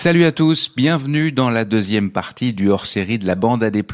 Salut à tous, bienvenue dans la deuxième partie du hors-série de la bande AD+,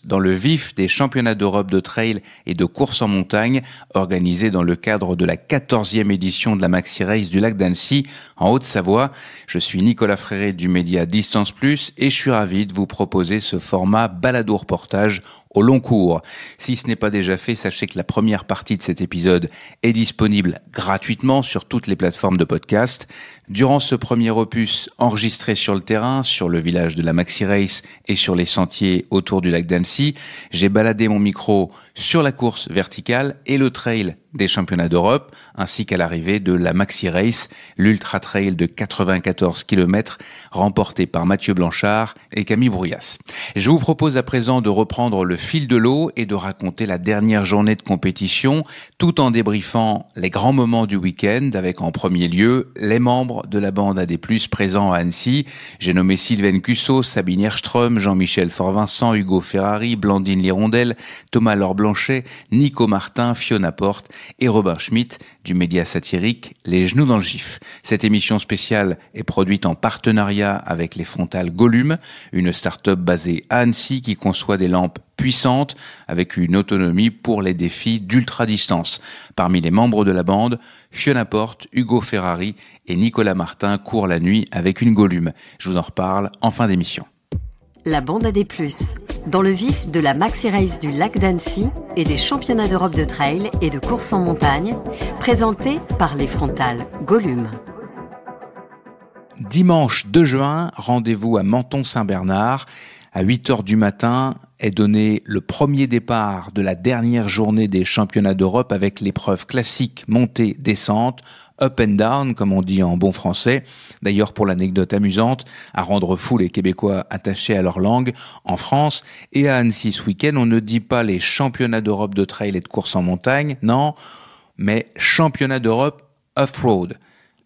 dans le vif des championnats d'Europe de trail et de course en montagne, organisés dans le cadre de la 14e édition de la Maxi Race du lac d'Annecy, en Haute-Savoie. Je suis Nicolas Fréré du média Distance Plus et je suis ravi de vous proposer ce format balado-reportage au long cours. Si ce n'est pas déjà fait, sachez que la première partie de cet épisode est disponible gratuitement sur toutes les plateformes de podcast. Durant ce premier opus enregistré sur le terrain, sur le village de la Maxi Race et sur les sentiers autour du lac d'Annecy, j'ai baladé mon micro sur la course verticale et le trail des championnats d'Europe, ainsi qu'à l'arrivée de la Maxi Race, l'ultra trail de 94 km remporté par Mathieu Blanchard et Camille Brouillas. Je vous propose à présent de reprendre le fil de l'eau et de raconter la dernière journée de compétition, tout en débriefant les grands moments du week-end, avec en premier lieu les membres de la bande AD+, présents à Annecy. J'ai nommé Sylvain Cussot, Sabine Herström, Jean-Michel Fort-Vincent, Hugo Ferrari, Blandine Lirondelle, Thomas Laure-Blanchet, Nico Martin, Fiona Porte et Robin Schmitt du média satirique Les Genoux dans le Gif. Cette émission spéciale est produite en partenariat avec les Frontales Gollum, une start-up basée à Annecy qui conçoit des lampes puissantes avec une autonomie pour les défis d'ultra-distance. Parmi les membres de la bande, Fiona Porte, Hugo Ferrari et Nicolas Martin courent la nuit avec une Gollum. Je vous en reparle en fin d'émission. La bande AD+, dans le vif de la Maxi Race du lac d'Annecy et des championnats d'Europe de trail et de course en montagne, présenté par les Frontales Gollum. Dimanche 2 juin, rendez-vous à Menton-Saint-Bernard. À 8h du matin est donné le premier départ de la dernière journée des championnats d'Europe avec l'épreuve classique montée-descente, up and down, comme on dit en bon français. D'ailleurs, pour l'anecdote amusante, à rendre fous les Québécois attachés à leur langue, en France et à Annecy ce week-end, on ne dit pas les championnats d'Europe de trail et de course en montagne, non, mais championnats d'Europe off-road.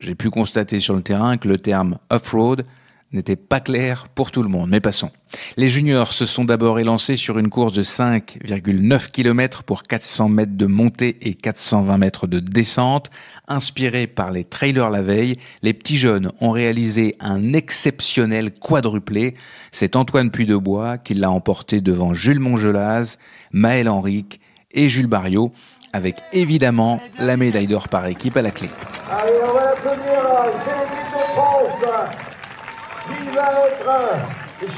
J'ai pu constater sur le terrain que le terme off-road n'était pas clair pour tout le monde, mais passons. Les juniors se sont d'abord élancés sur une course de 5,9 km pour 400 mètres de montée et 420 mètres de descente. Inspirés par les trailers la veille, les petits jeunes ont réalisé un exceptionnel quadruplé. C'est Antoine Puydebois qui l'a emporté devant Jules Mongelaz, Maël Henrique et Jules Barriot, avec évidemment la médaille d'or par équipe à la clé. Allez, on va applaudir, c'est l'équipe de France qui va être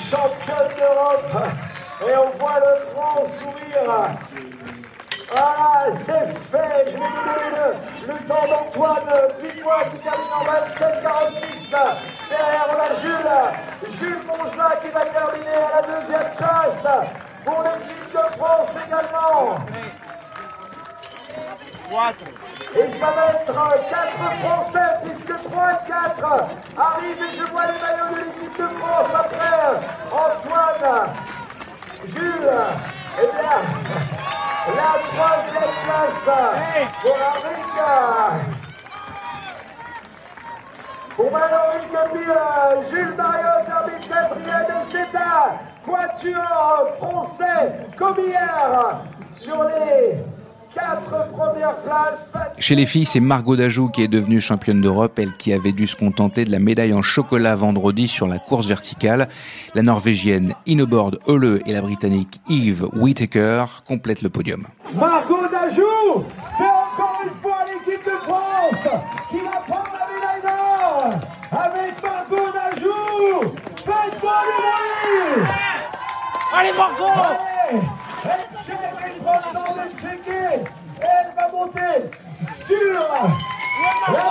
championne d'Europe. Et on voit le grand sourire. Voilà, c'est fait. Je vais vous donner le temps d'Antoine Puydebois qui termine en 27,46. Derrière, on a Jules Mongelaz qui va terminer à la deuxième place. Pour l'équipe de France également. Et ça va être 4 Français, puisque 3 et 4 arrivent et je vois les maillots de l'équipe de France après Antoine, Jules, et bien la 3e place pour Henrique. Pour Henrique et puis Jules Barriot termine 4e et c'est un quatuor français comme hier sur les 4 premières places. Chez les filles, c'est Margot Dajou qui est devenue championne d'Europe, elle qui avait dû se contenter de la médaille en chocolat vendredi sur la course verticale. La Norvégienne Ingeborg Høle et la Britannique Eve Whittaker complètent le podium. Margot Dajou, c'est encore une fois l'équipe de France qui va prendre la médaille d'or avec Margot Dajou. Faites-moi du bruit. Allez Margot. Allez. Elle check, elle prend le temps de checker. Elle va monter sur la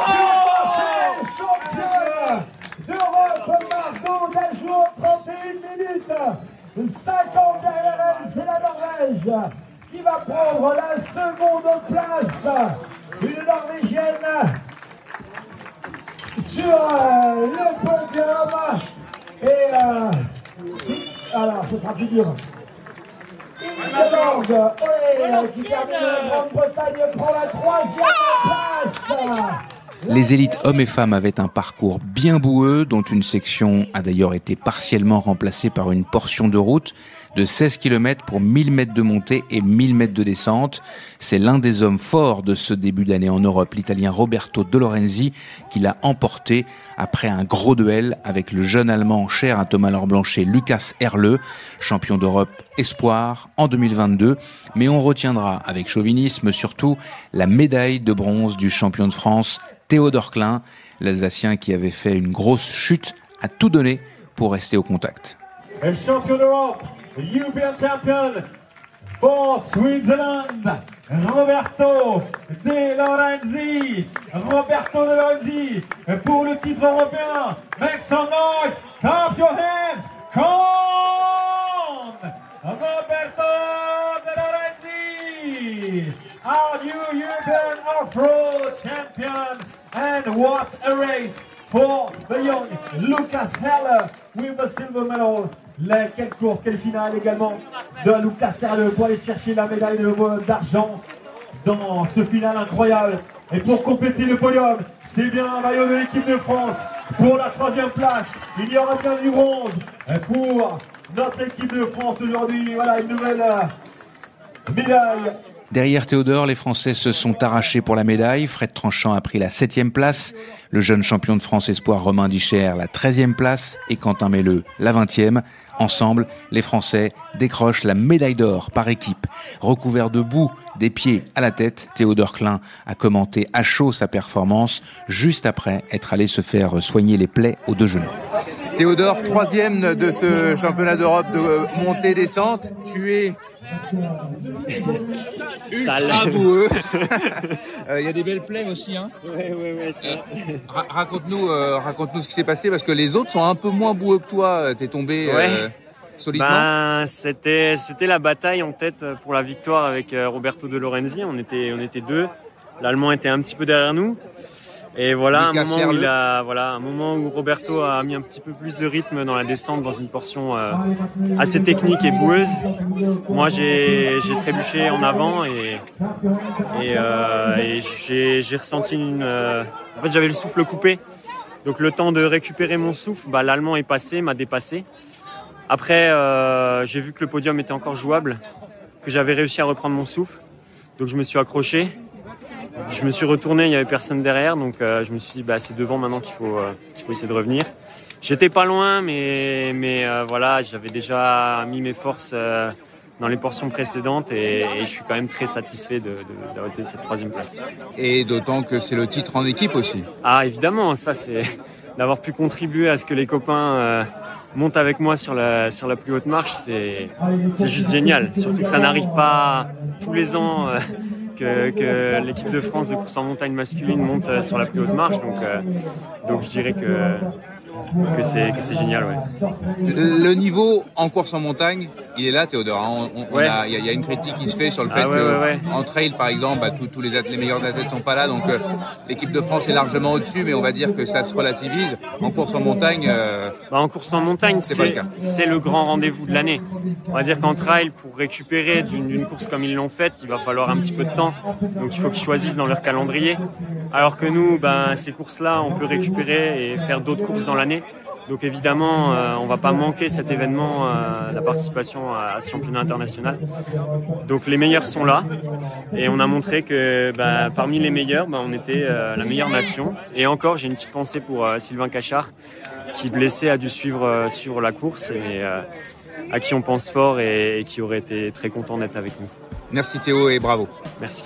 championne d'Europe, Margot Dajou, 31 minutes. 50 derrière elle, c'est la Norvège qui va prendre la seconde place. Une Norvégienne sur le podium. Et alors, ce sera plus dur. Ingeborg Høle qui termine la Grande-Bretagne prend la 3e place. Les élites hommes et femmes avaient un parcours bien boueux, dont une section a d'ailleurs été partiellement remplacée par une portion de route de 16 km pour 1000 mètres de montée et 1000 mètres de descente. C'est l'un des hommes forts de ce début d'année en Europe, l'Italien Roberto De Lorenzi, qui l'a emporté après un gros duel avec le jeune Allemand cher à Thomas Laure-Blanchet, Lukas Herle, champion d'Europe espoir en 2022. Mais on retiendra avec chauvinisme surtout la médaille de bronze du champion de France, Théodore Klein, l'Alsacien qui avait fait une grosse chute, a tout donné pour rester au contact. Le champion d'Europe, European champion for Switzerland, Roberto De Lorenzi. Roberto De Lorenzi pour le titre européen. Make some noise, clap your hands, come on! Roberto De Lorenzi, our new European off-road champion, and what a race for the young Lukas Herle with the silver medal. Quelle course, quelle finale également de Lukas Herle pour aller chercher la médaille d'argent dans ce final incroyable. Et pour compléter le podium, c'est bien un maillot de l'équipe de France pour la 3e place. Il y aura bien du bronze pour notre équipe de France aujourd'hui. Voilà une nouvelle médaille. Derrière Théodore, les Français se sont arrachés pour la médaille. Fred Tranchant a pris la 7e place, le jeune champion de France espoir Romain Discher la 13e place et Quentin Melleux la 20e. Ensemble, les Français décrochent la médaille d'or par équipe. Recouvert de boue des pieds à la tête, Théodore Klein a commenté à chaud sa performance juste après être allé se faire soigner les plaies aux 2 genoux. Théodore, 3e de ce championnat d'Europe de montée-descente. Tu es ultra boueux. Il y a des belles plaies aussi, hein. Ouais, ça. Raconte-nous ce qui s'est passé, parce que les autres sont un peu moins boueux que toi. T'es tombé solidement. C'était la bataille en tête pour la victoire avec Roberto De Lorenzi. On était 2. L'Allemand était un petit peu derrière nous. Et voilà, un moment où Roberto a mis un petit peu plus de rythme dans la descente, dans une portion assez technique et boueuse. Moi, j'ai trébuché en avant et j'ai ressenti en fait, j'avais le souffle coupé. Donc, le temps de récupérer mon souffle, l'Allemand est passé, m'a dépassé. Après, j'ai vu que le podium était encore jouable, que j'avais réussi à reprendre mon souffle. Donc, je me suis accroché. Je me suis retourné, il n'y avait personne derrière, donc je me suis dit c'est devant maintenant qu'il faut essayer de revenir. J'étais pas loin, mais voilà, j'avais déjà mis mes forces dans les portions précédentes et je suis quand même très satisfait d'avoir été cette 3e place. Et d'autant que c'est le titre en équipe aussi. Ah évidemment, ça c'est d'avoir pu contribuer à ce que les copains montent avec moi sur la plus haute marche, c'est juste génial. Surtout que ça n'arrive pas tous les ans. Que l'équipe de France de course en montagne masculine monte sur la plus haute marche, donc je dirais que c'est génial, ouais. Le niveau en course en montagne, il est là, Théodore. Il y a une critique qui se fait sur le fait que en trail, par exemple, tous les meilleurs athlètes sont pas là, donc l'équipe de France est largement au-dessus, mais on va dire que ça se relativise. En course en montagne, c'est le grand rendez-vous de l'année. On va dire qu'en trail, pour récupérer d'une course comme ils l'ont faite, il va falloir un petit peu de temps. Donc il faut qu'ils choisissent dans leur calendrier. Alors que nous, ces courses-là, on peut récupérer et faire d'autres courses dans l'année. Donc évidemment, on va pas manquer cet événement, la participation à ce championnat international. Donc les meilleurs sont là et on a montré que parmi les meilleurs, on était la meilleure nation. Et encore, j'ai une petite pensée pour Sylvain Cachard, qui blessé a dû suivre la course et à qui on pense fort et qui aurait été très content d'être avec nous. Merci Théo et bravo. Merci.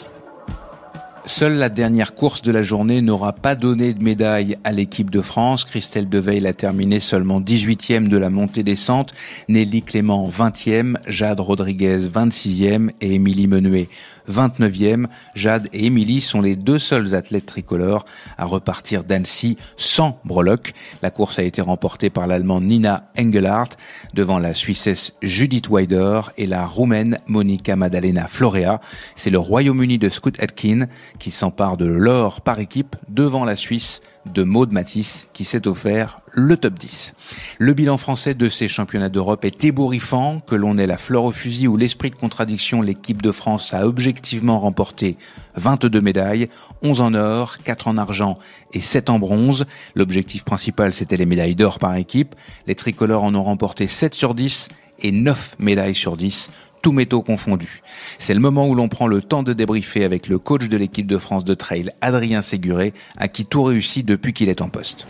Seule la dernière course de la journée n'aura pas donné de médaille à l'équipe de France. Christelle Deveil a terminé seulement 18e de la montée-descente, Nelly Clément 20e, Jade Rodriguez 26e et Émilie Menuet 29e. Jade et Émilie sont les 2 seuls athlètes tricolores à repartir d'Annecy sans breloques. La course a été remportée par l'Allemande Nina Engelhardt devant la Suissesse Judith Weider et la Roumaine Monica Maddalena Florea. C'est le Royaume-Uni de Scott Aitken qui s'empare de l'or par équipe devant la Suisse de Maude Matisse qui s'est offert le top 10. Le bilan français de ces championnats d'Europe est ébouriffant, que l'on ait la fleur au fusil ou l'esprit de contradiction, l'équipe de France a objectivement remporté 22 médailles, 11 en or, 4 en argent et 7 en bronze. L'objectif principal, c'était les médailles d'or par équipe. Les tricolores en ont remporté 7 sur 10 et 9 médailles sur 10. Tous métaux confondus. C'est le moment où l'on prend le temps de débriefer avec le coach de l'équipe de France de trail, Adrien Séguré, à qui tout réussit depuis qu'il est en poste.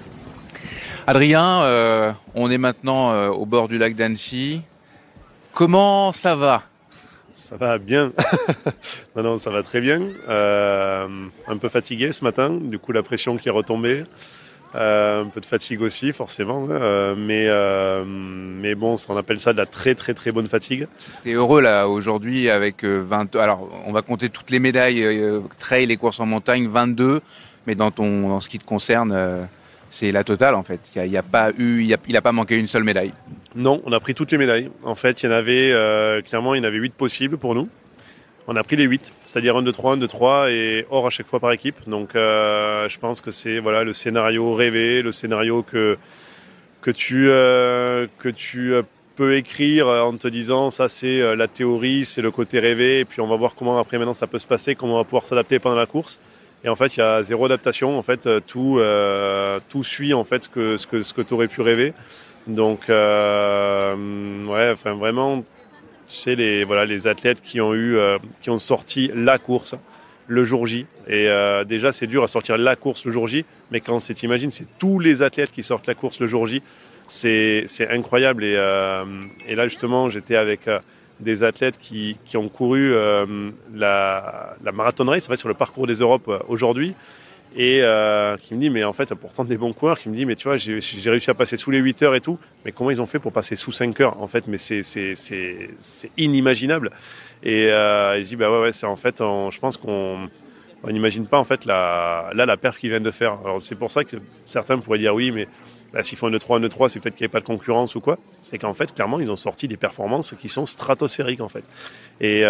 Adrien, on est maintenant au bord du lac d'Annecy. Comment ça va ? Ça va bien. Non, ça va très bien. Un peu fatigué ce matin, du coup la pression qui est retombée. Un peu de fatigue aussi forcément, mais bon, on appelle ça de la très très très bonne fatigue. T'es heureux là aujourd'hui avec 20. Alors on va compter toutes les médailles trail et courses en montagne, 22, mais dans ce qui te concerne, c'est la totale en fait. Il a pas manqué une seule médaille. Non, on a pris toutes les médailles. En fait, il y en avait clairement, il y en avait 8 possibles pour nous. On a pris les 8, c'est-à-dire 1, 2, 3, 1, 2, 3 et or à chaque fois par équipe. Donc je pense que c'est le scénario rêvé, le scénario que tu peux écrire en te disant ça c'est la théorie, c'est le côté rêvé et puis on va voir comment après maintenant ça peut se passer, comment on va pouvoir s'adapter pendant la course. Et en fait, il y a zéro adaptation, en fait tout suit en fait ce que tu aurais pu rêver. Donc vraiment tu sais les athlètes qui ont sorti la course le jour J. Et déjà c'est dur à sortir la course le jour J, mais quand t'imagines c'est tous les athlètes qui sortent la course le jour J, c'est incroyable. Et là justement j'étais avec des athlètes qui ont couru la marathon race en fait sur le parcours des Europes aujourd'hui. Et qui me dit mais en fait pourtant des bons coureurs, qui me dit mais tu vois j'ai réussi à passer sous les 8 heures et tout, mais comment ils ont fait pour passer sous 5 heures en fait, mais c'est inimaginable. Et il dit bah ouais c'est en fait je pense qu'on n'imagine pas en fait la perf qu'ils viennent de faire. Alors c'est pour ça que certains pourraient dire oui mais s'ils font un 2-3, c'est peut-être qu'il n'y avait pas de concurrence ou quoi. C'est qu'en fait, clairement, ils ont sorti des performances qui sont stratosphériques, en fait. Et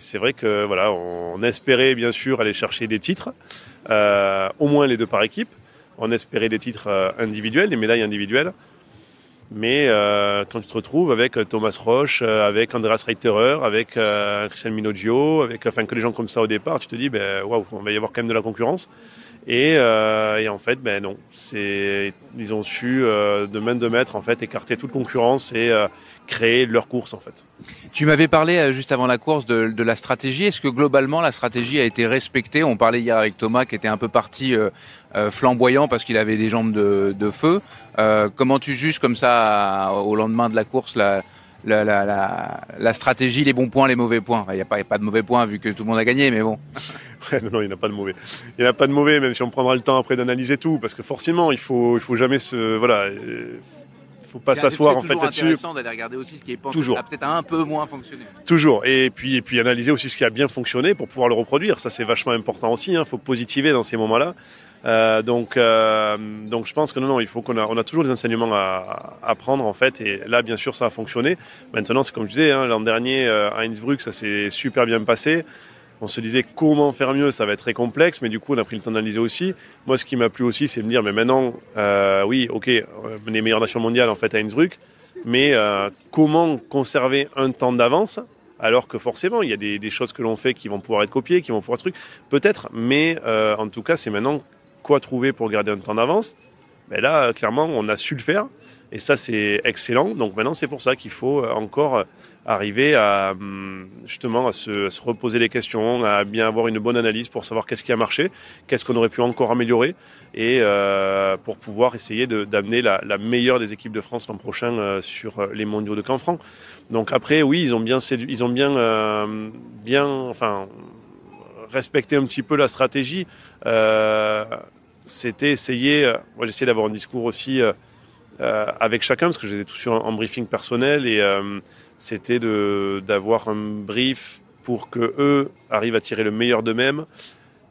c'est vrai que voilà, on espérait bien sûr aller chercher des titres, au moins les 2 par équipe. On espérait des titres individuels, des médailles individuelles. Mais quand tu te retrouves avec Thomas Roche, avec Andreas Reiterer, avec Christian Minoggio, que les gens comme ça au départ, tu te dis waouh, on va y avoir quand même de la concurrence. Et en fait, non. Ils ont su de main de maître en fait écarter toute concurrence et créer leur course en fait. Tu m'avais parlé juste avant la course de la stratégie. Est-ce que globalement la stratégie a été respectée ? On parlait hier avec Thomas qui était un peu parti flamboyant parce qu'il avait des jambes de feu. Comment tu juges comme ça au lendemain de la course la stratégie, les bons points, les mauvais points? Il n'y a pas de mauvais points vu que tout le monde a gagné, mais bon. Non, il n'y en a pas de mauvais. Il n'y en a pas de mauvais, même si on prendra le temps après d'analyser tout, parce que forcément, il faut jamais faut pas s'asseoir en fait là-dessus. C'est intéressant d'aller regarder aussi ce qui est peut-être un peu moins fonctionné. Toujours. Et puis analyser aussi ce qui a bien fonctionné pour pouvoir le reproduire. Ça, c'est vachement important aussi. Faut positiver dans ces moments-là. Donc je pense que non, il faut on a toujours des enseignements à prendre en fait. Et là, bien sûr, ça a fonctionné. Maintenant, c'est comme je disais, l'an dernier à Innsbruck, ça s'est super bien passé. On se disait comment faire mieux, ça va être très complexe, mais du coup on a pris le temps d'analyser aussi. Moi ce qui m'a plu aussi c'est de me dire mais maintenant, oui ok, on est meilleure nation mondiale en fait à Innsbruck, mais comment conserver un temps d'avance alors que forcément il y a des choses que l'on fait qui vont pouvoir être copiées, qui vont pouvoir être trucs, peut-être, mais en tout cas c'est maintenant quoi trouver pour garder un temps d'avance. Là clairement on a su le faire et ça c'est excellent, donc maintenant c'est pour ça qu'il faut encore arriver à justement à se reposer les questions, à bien avoir une bonne analyse pour savoir qu'est-ce qui a marché, qu'est-ce qu'on aurait pu encore améliorer et pour pouvoir essayer d'amener la meilleure des équipes de France l'an prochain sur les mondiaux de Canfranc. Donc après oui, ils ont bien respecté un petit peu la stratégie. C'était essayer, moi j'essayais d'avoir un discours aussi avec chacun parce que je les ai tous en briefing personnel et c'était d'avoir un brief pour que eux arrivent à tirer le meilleur d'eux-mêmes,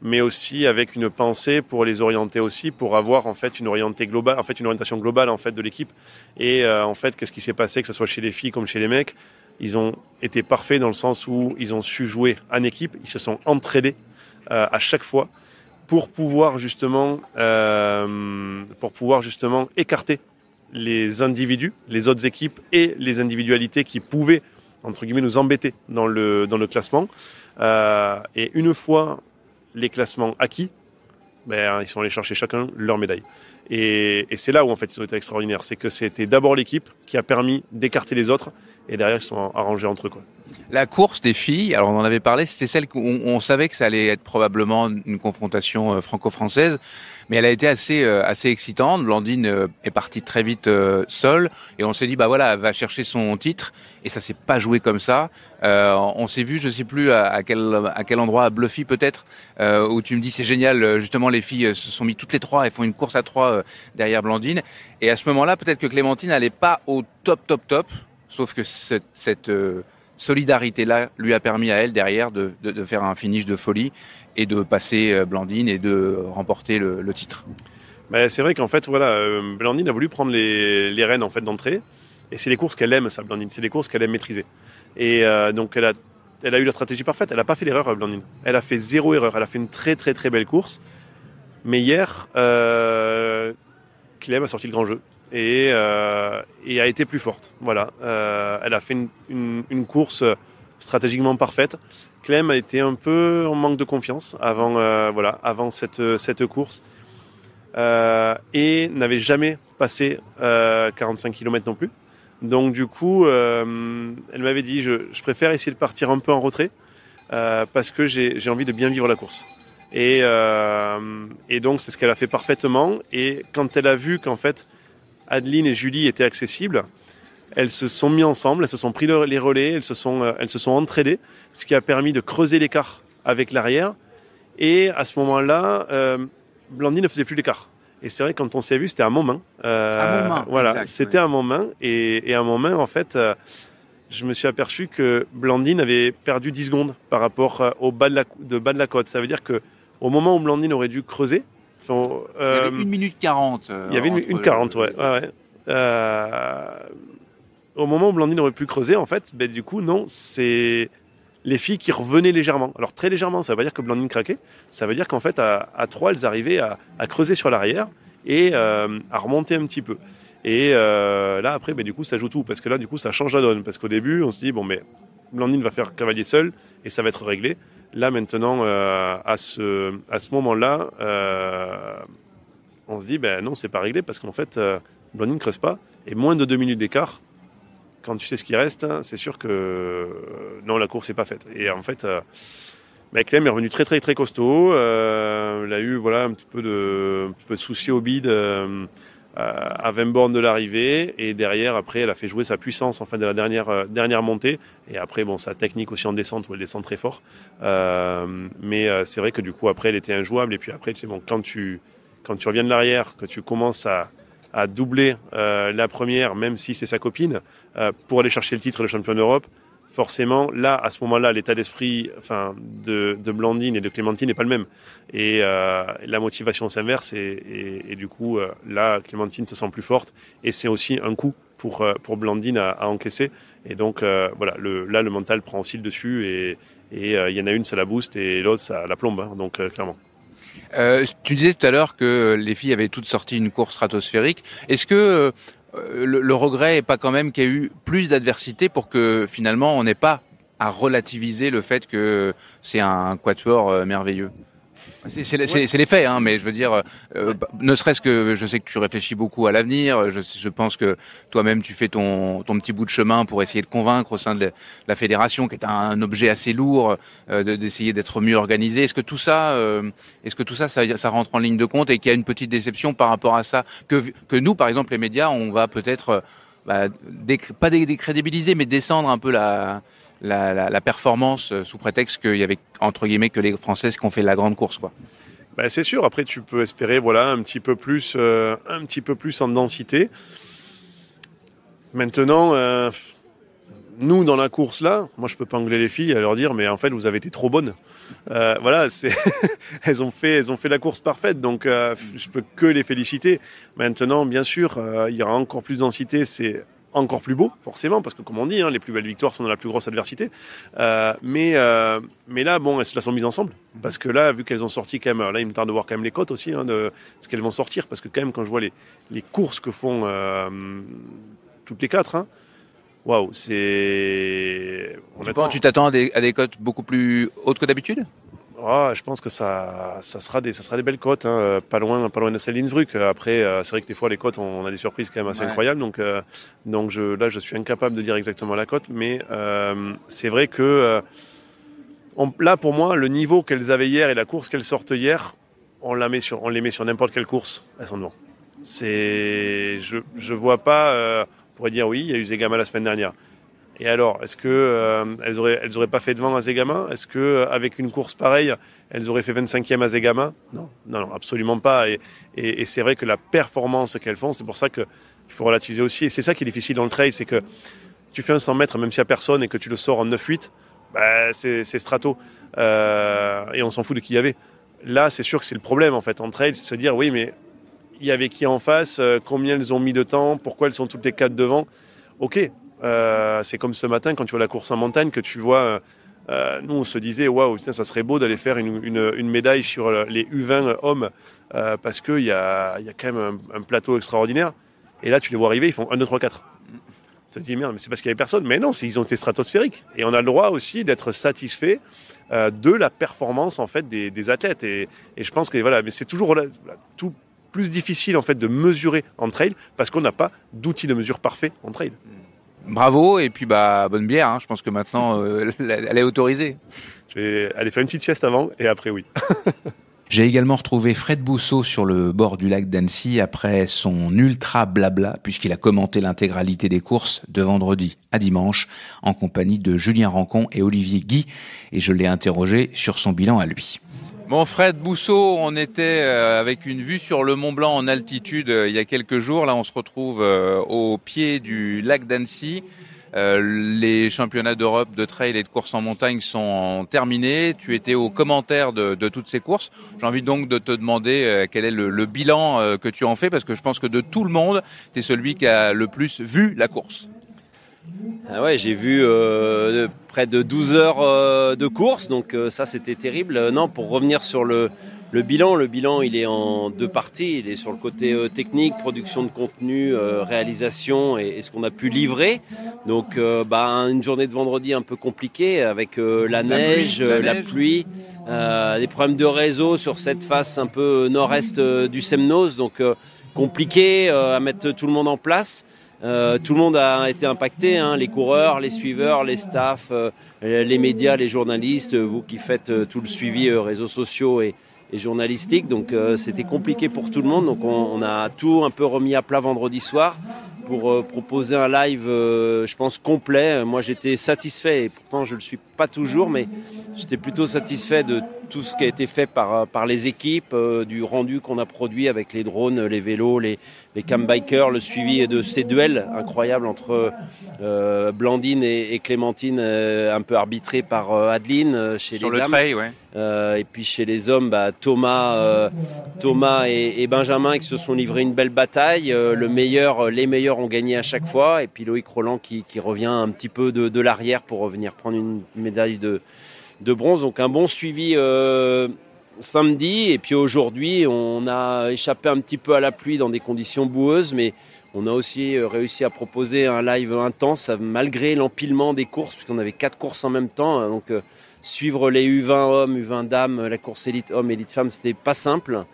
mais aussi avec une pensée pour les orienter aussi, pour avoir en fait une orientation globale en fait de l'équipe. Et en fait, qu'est-ce qui s'est passé, que ce soit chez les filles comme chez les mecs, ils ont été parfaits dans le sens où ils ont su jouer en équipe, ils se sont entraînés à chaque fois. pour pouvoir justement écarter les individus, les autres équipes et les individualités qui pouvaient, entre guillemets, nous embêter dans le classement. Et une fois les classements acquis, ils sont allés chercher chacun leur médaille. Et c'est là où en fait ils ont été extraordinaires. C'est que c'était d'abord l'équipe qui a permis d'écarter les autres et derrière ils sont arrangés entre eux, quoi. La course des filles, alors on en avait parlé, c'était celle où on savait que ça allait être probablement une confrontation franco-française, mais elle a été assez excitante. Blandine est partie très vite seule et on s'est dit elle va chercher son titre et ça s'est pas joué comme ça. On s'est vu, je sais plus à quel endroit, à Bluffy peut-être, où tu me dis c'est génial, justement les filles se sont mis toutes les trois, elles font une course à trois derrière Blandine et à ce moment-là peut-être que Clémentine n'allait pas au top, sauf que cette solidarité-là lui a permis à elle derrière de faire un finish de folie et de passer Blandine et de remporter le titre. C'est vrai qu'en fait, Blandine a voulu prendre les rênes en fait d'entrée et c'est les courses qu'elle aime, ça, Blandine. C'est les courses qu'elle aime maîtriser. Et donc elle a eu la stratégie parfaite. Elle n'a pas fait d'erreur, Blandine. Elle a fait 0 erreur. Elle a fait une très très très belle course. Mais hier, Clem a sorti le grand jeu. Et a été plus forte. Voilà. Elle a fait une course stratégiquement parfaite. Clem a été un peu en manque de confiance avant cette course et n'avait jamais passé 45 km non plus. Donc du coup, elle m'avait dit je préfère essayer de partir un peu en retrait parce que j'ai envie de bien vivre la course. Et donc c'est ce qu'elle a fait parfaitement. Et quand elle a vu qu'en fait Adeline et Julie étaient accessibles, elles se sont mis ensemble, elles se sont pris les relais, elles se sont entraidées, ce qui a permis de creuser l'écart avec l'arrière. Et à ce moment-là, Blandine ne faisait plus l'écart. Et c'est vrai, quand on s'est vu, c'était à Montmain. Voilà, c'était à Montmain. Et à Montmain, en fait, je me suis aperçu que Blandine avait perdu 10 secondes par rapport au bas de la côte. Ça veut dire qu'au moment où Blandine aurait dû creuser, il y avait 1 minute 40. Il y avait une 40, ouais. Au moment où Blandine aurait pu creuser, en fait, du coup, non, c'est les filles qui revenaient légèrement. Alors, très légèrement, ça veut pas dire que Blandine craquait. Ça veut dire qu'en fait, à 3, elles arrivaient à creuser sur l'arrière et à remonter un petit peu. Et là, après, du coup, ça joue tout. Parce que là, du coup, ça change la donne. Parce qu'au début, on se dit, Blandine va faire cavalier seule et ça va être réglé. Là, maintenant, à ce moment-là, on se dit, non, c'est pas réglé parce qu'en fait, Blandine ne creuse pas. Et moins de 2 minutes d'écart, quand tu sais ce qui reste, c'est sûr que non, la course n'est pas faite. Et en fait, Clem est revenu très, très, très costaud. Elle a eu un petit peu de soucis au bide à 20 bornes de l'arrivée. Et derrière, après, elle a fait jouer sa puissance en fin de la dernière montée. Et après, sa technique aussi en descente, où elle descend très fort. Mais c'est vrai que du coup, après, elle était injouable. Et puis après, quand tu reviens de l'arrière, que tu commences à doubler la première, même si c'est sa copine, pour aller chercher le titre de champion d'Europe, forcément, là, à ce moment-là, l'état d'esprit de Blandine et de Clémentine n'est pas le même. Et la motivation s'inverse. Et du coup, là, Clémentine se sent plus forte. Et c'est aussi un coup pour Blandine à encaisser. Et donc, le mental prend aussi le dessus. Et il y en a une, ça la booste, et l'autre, ça la plombe. Hein, donc, clairement. Tu disais tout à l'heure que les filles avaient toutes sorti une course stratosphérique. Est-ce que le regret est pas quand même qu'il y a eu plus d'adversité pour que finalement on n'ait pas à relativiser le fait que c'est un quatuor merveilleux? C'est les faits, hein, mais je veux dire, ne serait-ce que je sais que tu réfléchis beaucoup à l'avenir. Je pense que toi-même tu fais ton petit bout de chemin pour essayer de convaincre au sein de la fédération, qui est un objet assez lourd, d'essayer d'être mieux organisé. Est-ce que tout ça, ça rentre en ligne de compte et qu'il y a une petite déception par rapport à ça que nous, par exemple, les médias, on va peut-être pas décrédibiliser, mais descendre un peu la performance sous prétexte qu'il y avait, entre guillemets, que les Françaises qui ont fait la grande course, quoi. C'est sûr. Après, tu peux espérer, un petit peu plus en densité. Maintenant, nous, dans la course là, moi, je peux pas engueuler les filles à leur dire, mais en fait, vous avez été trop bonnes. Elles ont fait la course parfaite, donc je peux que les féliciter. Maintenant, bien sûr, il y aura encore plus de densité. C'est encore plus beau, forcément, parce que comme on dit, les plus belles victoires sont dans la plus grosse adversité. Mais là, bon, elles se la sont mises ensemble. Parce que là, vu qu'elles ont sorti quand même, là, il me tarde de voir quand même les cotes aussi, de ce qu'elles vont sortir. Parce que quand même, quand je vois les courses que font toutes les 4, waouh, c'est... Tu t'attends à des cotes beaucoup plus hautes que d'habitude ? Je pense que ça sera des belles cotes, pas loin de celle d'Innsbruck. Après, c'est vrai que des fois les cotes, on a des surprises quand même assez incroyables. Donc je suis incapable de dire exactement la cote, mais c'est vrai que là pour moi, le niveau qu'elles avaient hier et la course qu'elles sortent hier, on les met sur n'importe quelle course, elles sont devant. Je vois pas. On pourrait dire oui, il y a eu Zegama la semaine dernière. Et alors, est-ce que elles auraient pas fait devant à Zegama ? Est-ce que avec une course pareille, elles auraient fait 25e à Zegama ? Non, absolument pas. Et c'est vrai que la performance qu'elles font, c'est pour ça qu'il faut relativiser aussi. Et c'est ça qui est difficile dans le trail, c'est que tu fais un 100 mètres, même s'il n'y a personne, et que tu le sors en 9-8, c'est strato. Et on s'en fout de qui il y avait. Là, c'est sûr que c'est le problème en fait en trail, c'est se dire oui, mais il y avait qui en face, combien elles ont mis de temps, pourquoi elles sont toutes les 4 devant. Ok. C'est comme ce matin quand tu vois la course en montagne que tu vois, nous on se disait waouh, ça serait beau d'aller faire une médaille sur les U20 hommes parce qu'il y a quand même un plateau extraordinaire, et là tu les vois arriver, ils font 1, 2, 3, 4. Tu te dis merde, mais c'est parce qu'il n'y avait personne. Mais non, ils ont été stratosphériques, et on a le droit aussi d'être satisfait de la performance en fait des athlètes, et je pense que voilà, mais c'est toujours tout plus difficile en fait de mesurer en trail parce qu'on n'a pas d'outil de mesure parfait en trail. Bravo, et puis bonne bière, je pense que maintenant elle est autorisée. Je vais aller faire une petite sieste avant, et après oui. J'ai également retrouvé Fred Bousseau sur le bord du lac d'Annecy après son ultra blabla, puisqu'il a commenté l'intégralité des courses de vendredi à dimanche en compagnie de Julien Rancon et Olivier Guy, et je l'ai interrogé sur son bilan à lui. Bon, Fred Bousseau, on était avec une vue sur le Mont Blanc en altitude il y a quelques jours. Là, on se retrouve au pied du lac d'Annecy. Les championnats d'Europe de trail et de course en montagne sont terminés. Tu étais au commentaire de toutes ces courses. J'ai envie donc de te demander quel est le bilan que tu en fais, parce que je pense que de tout le monde, tu es celui qui a le plus vu la course. J'ai vu près de 12 heures de course, donc ça c'était terrible. Non, pour revenir sur le bilan il est en 2 parties. Il est sur le côté technique, production de contenu, réalisation et ce qu'on a pu livrer. Donc une journée de vendredi un peu compliquée avec la neige, la pluie, des problèmes de réseau sur cette face un peu nord-est du Semnoz, donc compliqué à mettre tout le monde en place. Tout le monde a été impacté, les coureurs, les suiveurs, les staffs, les médias, les journalistes, vous qui faites tout le suivi réseaux sociaux et journalistique. Donc c'était compliqué pour tout le monde. Donc on a tout un peu remis à plat vendredi soir pour proposer un live, je pense, complet. Moi j'étais satisfait, et pourtant je ne le suis pas toujours, mais j'étais plutôt satisfait de tout ce qui a été fait par les équipes, du rendu qu'on a produit avec les drones, les vélos, les cambikers, le suivi de ces duels incroyables entre Blandine et Clémentine, un peu arbitrés par Adeline chez sur les dames. Sur le trail, ouais. Et puis chez les hommes, Thomas et Benjamin qui se sont livrés une belle bataille. Les meilleurs ont gagné à chaque fois. Et puis Loïc Roland qui revient un petit peu de l'arrière pour revenir prendre une médaille de bronze. Donc un bon suivi samedi. Et puis aujourd'hui, on a échappé un petit peu à la pluie dans des conditions boueuses, mais on a aussi réussi à proposer un live intense malgré l'empilement des courses, puisqu'on avait 4 courses en même temps. Donc suivre les U20 hommes, U20 dames, la course élite hommes, élite femmes, c'était pas simple.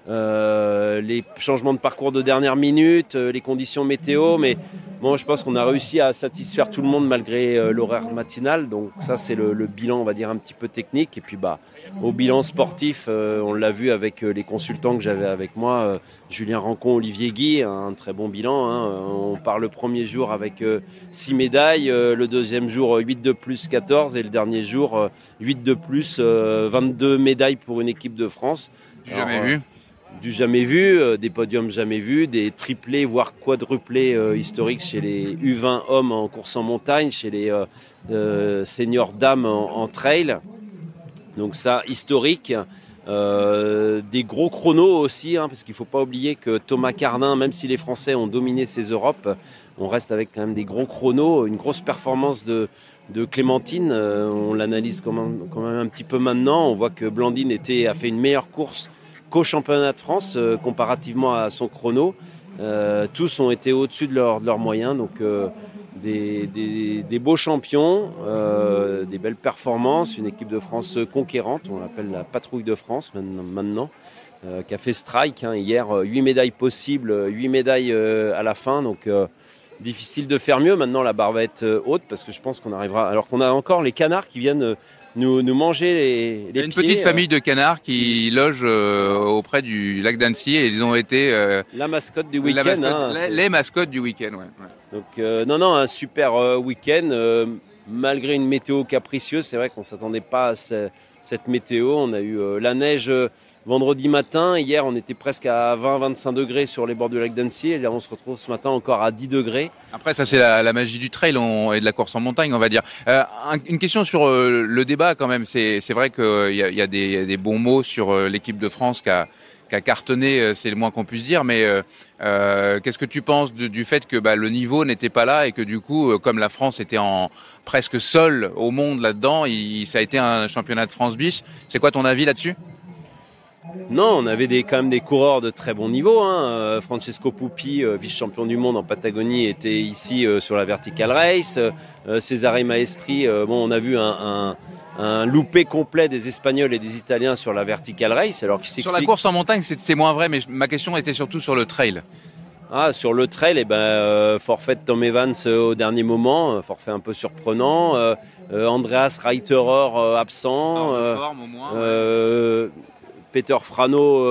Les changements de parcours de dernière minute, les conditions météo, mais bon, je pense qu'on a réussi à satisfaire tout le monde malgré l'horaire matinal. Donc ça, c'est le bilan, on va dire, un petit peu technique. Et puis au bilan sportif, on l'a vu avec les consultants que j'avais avec moi, Julien Rancon, Olivier Guy, un très bon bilan. On part le premier jour avec 6 médailles, le deuxième jour 8 de plus 14, et le dernier jour 8 de plus 22 médailles pour une équipe de France. Du jamais vu, des podiums jamais vus, des triplés voire quadruplés historiques chez les U20 hommes en course en montagne, chez les seniors dames en trail. Donc ça, historique. Des gros chronos aussi, parce qu'il ne faut pas oublier que Thomas Cardin, même si les Français ont dominé ces Europes, on reste avec quand même des gros chronos, une grosse performance de Clémentine. On l'analyse quand même un petit peu maintenant. On voit que Blandine a fait une meilleure course qu'au championnat de France comparativement à son chrono. Tous ont été au-dessus de leurs moyens. Donc des beaux champions, des belles performances, une équipe de France conquérante, on l'appelle la patrouille de France maintenant, qui a fait strike hier, 8 médailles possibles, 8 médailles à la fin, donc difficile de faire mieux. Maintenant la barre va être haute parce que je pense qu'on arrivera, alors qu'on a encore les canards qui viennent nous manger les pieds. Il y a une petite famille de canards qui loge auprès du lac d'Annecy et ils ont été la mascotte du week-end. Les mascottes du week-end, ouais. Donc un super week-end malgré une météo capricieuse. C'est vrai qu'on ne s'attendait pas à cette météo. On a eu la neige vendredi matin. Hier, on était presque à 20-25 degrés sur les bords du lac d'Annecy. Et là, on se retrouve ce matin encore à 10 degrés. Après, ça, c'est la magie du trail et de la course en montagne, on va dire. Une question sur le débat, quand même. C'est vrai qu'il y a des bons mots sur l'équipe de France qui a cartonné, c'est le moins qu'on puisse dire. Mais qu'est-ce que tu penses du fait que le niveau n'était pas là et que du coup, comme la France était presque seule au monde là-dedans, ça a été un championnat de France bis. C'est quoi ton avis là-dessus ? Non, on avait quand même des coureurs de très bon niveau. Francesco Pupi, vice-champion du monde en Patagonie, était ici sur la Vertical Race. Cesare Maestri, on a vu un loupé complet des Espagnols et des Italiens sur la Vertical Race. Alors sur la course en montagne, c'est moins vrai, mais ma question était surtout sur le trail. Sur le trail, forfait de Tom Evans au dernier moment, forfait un peu surprenant. Andreas Reiterer absent. En forme, au moins, Peter Frano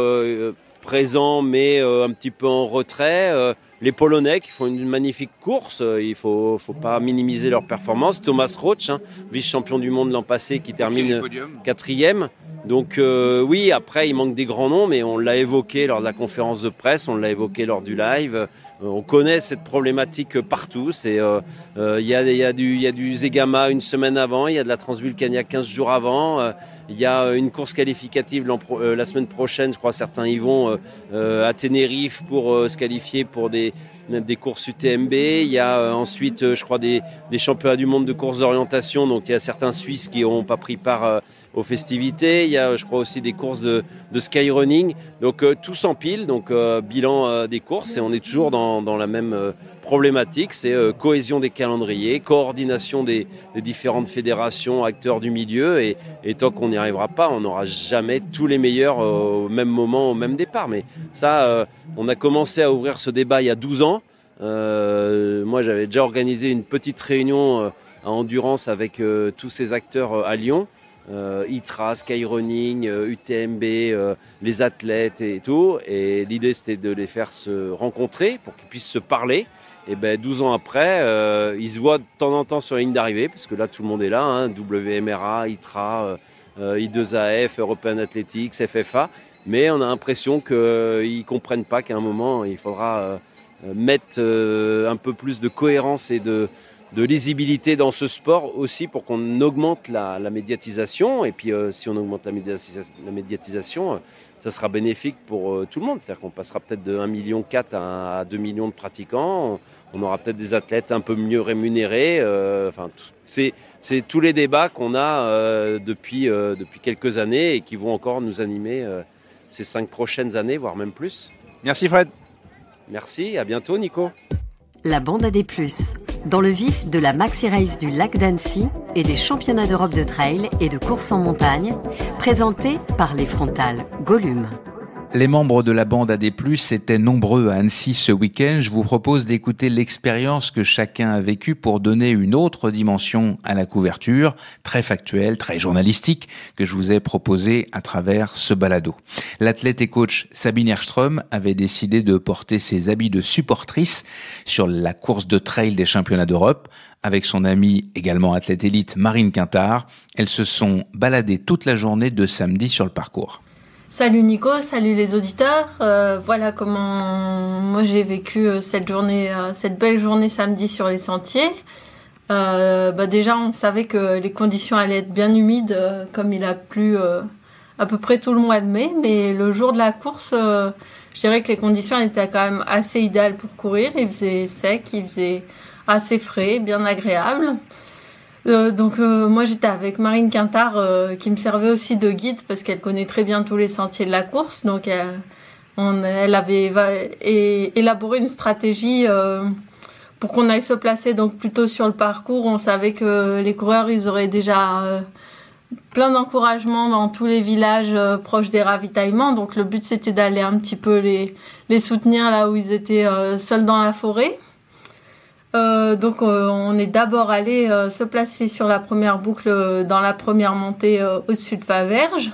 présent mais un petit peu en retrait. Les Polonais qui font une magnifique course, il faut pas minimiser leur performance. Thomas Roach, vice-champion du monde l'an passé, qui termine 4e. Donc oui, après il manque des grands noms, mais on l'a évoqué lors de la conférence de presse, on l'a évoqué lors du live. On connaît cette problématique partout. Il y a du Zegama une semaine avant, il y a de la Transvulcania 15 jours avant, il y a une course qualificative la semaine prochaine, je crois certains y vont à Tenerife pour se qualifier pour des courses UTMB. Il y a ensuite, je crois, des championnats du monde de courses d'orientation. Donc il y a certains Suisses qui n'ont pas pris part aux festivités. Il y a, je crois, aussi des courses de skyrunning. Donc tout s'empile. Donc bilan des courses, et on est toujours dans la même problématique. C'est cohésion des calendriers, coordination des différentes fédérations, acteurs du milieu. Et tant qu'on n'y arrivera pas, on n'aura jamais tous les meilleurs au même moment, au même départ. Mais ça, on a commencé à ouvrir ce débat il y a 12 ans. Moi, j'avais déjà organisé une petite réunion à Endurance avec tous ces acteurs à Lyon. ITRA, Skyrunning, UTMB, les athlètes et tout. Et l'idée, c'était de les faire se rencontrer pour qu'ils puissent se parler. Et 12 ans après, ils se voient de temps en temps sur la ligne d'arrivée, parce que là, tout le monde est là, WMRA, ITRA, I2AF, European Athletics, FFA. Mais on a l'impression qu'ils ne comprennent pas qu'à un moment, il faudra mettre un peu plus de cohérence et de lisibilité dans ce sport aussi, pour qu'on augmente la médiatisation. Et puis si on augmente la médiatisation, ça sera bénéfique pour tout le monde. C'est-à-dire qu'on passera peut-être de 1,4 million à 2 millions de pratiquants. On aura peut-être des athlètes un peu mieux rémunérés. C'est tous les débats qu'on a depuis quelques années et qui vont encore nous animer ces 5 prochaines années, voire même plus. Merci Fred. Merci, à bientôt Nico. La bande à des plus, dans le vif de la Maxi Race du lac d'Annecy et des championnats d'Europe de trail et de course en montagne, présentés par les Frontales Gollum. Les membres de la bande AD+, étaient nombreux à Annecy ce week-end. Je vous propose d'écouter l'expérience que chacun a vécue pour donner une autre dimension à la couverture, très factuelle, très journalistique, que je vous ai proposée à travers ce balado. L'athlète et coach Sabine Erström avait décidé de porter ses habits de supportrice sur la course de trail des championnats d'Europe. Avec son amie, également athlète élite, Marine Quintard, elles se sont baladées toute la journée de samedi sur le parcours. Salut Nico, salut les auditeurs. Voilà comment moi j'ai vécu cette belle journée samedi sur les sentiers. Déjà, on savait que les conditions allaient être bien humides, comme il a plu à peu près tout le mois de mai. Mais le jour de la course, je dirais que les conditions étaient quand même assez idéales pour courir. Il faisait sec, il faisait assez frais, bien agréable. Donc moi j'étais avec Marine Quintard qui me servait aussi de guide parce qu'elle connaît très bien tous les sentiers de la course. Donc elle avait élaboré une stratégie pour qu'on aille se placer donc plutôt sur le parcours. On savait que les coureurs ils auraient déjà plein d'encouragements dans tous les villages proches des ravitaillements. Donc le but c'était d'aller un petit peu les soutenir là où ils étaient seuls dans la forêt. Donc on est d'abord allé se placer sur la première boucle dans la première montée au-dessus de Faverges.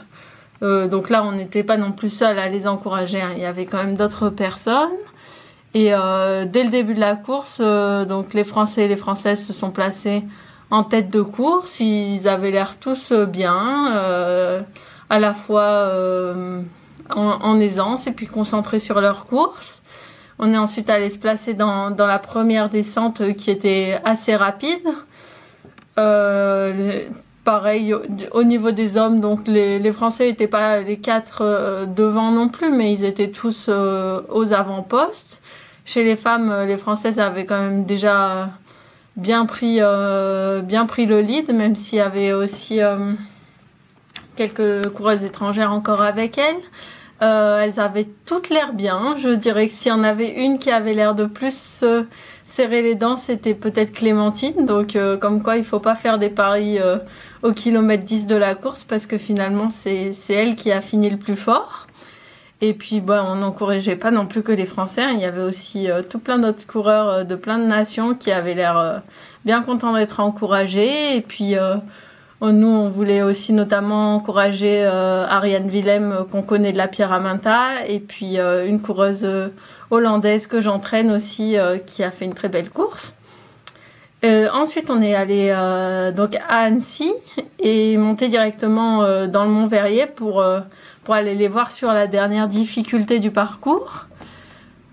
Donc là on n'était pas non plus seuls à les encourager, hein. Il y avait quand même d'autres personnes. Et dès le début de la course, donc les Français et les Françaises se sont placés en tête de course. Ils avaient l'air tous bien, à la fois en aisance et puis concentrés sur leur course. On est ensuite allé se placer dans la première descente qui était assez rapide. Pareil au niveau des hommes, donc les Français n'étaient pas les 4 devant non plus, mais ils étaient tous aux avant-postes. Chez les femmes, les Françaises avaient quand même déjà bien pris le lead, même s'il y avait aussi quelques coureuses étrangères encore avec elles. Elles avaient toutes l'air bien. Je dirais que s'il y en avait une qui avait l'air de plus serrer les dents, c'était peut-être Clémentine. Donc comme quoi il faut pas faire des paris au kilomètre 10 de la course parce que finalement c'est elle qui a fini le plus fort. Et puis on n'encourageait pas non plus que les Français, hein. Il y avait aussi tout plein d'autres coureurs de plein de nations qui avaient l'air bien contents d'être encouragés. Et puis nous, on voulait aussi notamment encourager Ariane Willem, qu'on connaît de la Pierraminta, et puis une coureuse hollandaise que j'entraîne aussi, qui a fait une très belle course. Ensuite, on est allé donc à Annecy et monter directement dans le Mont Verrier pour aller les voir sur la dernière difficulté du parcours.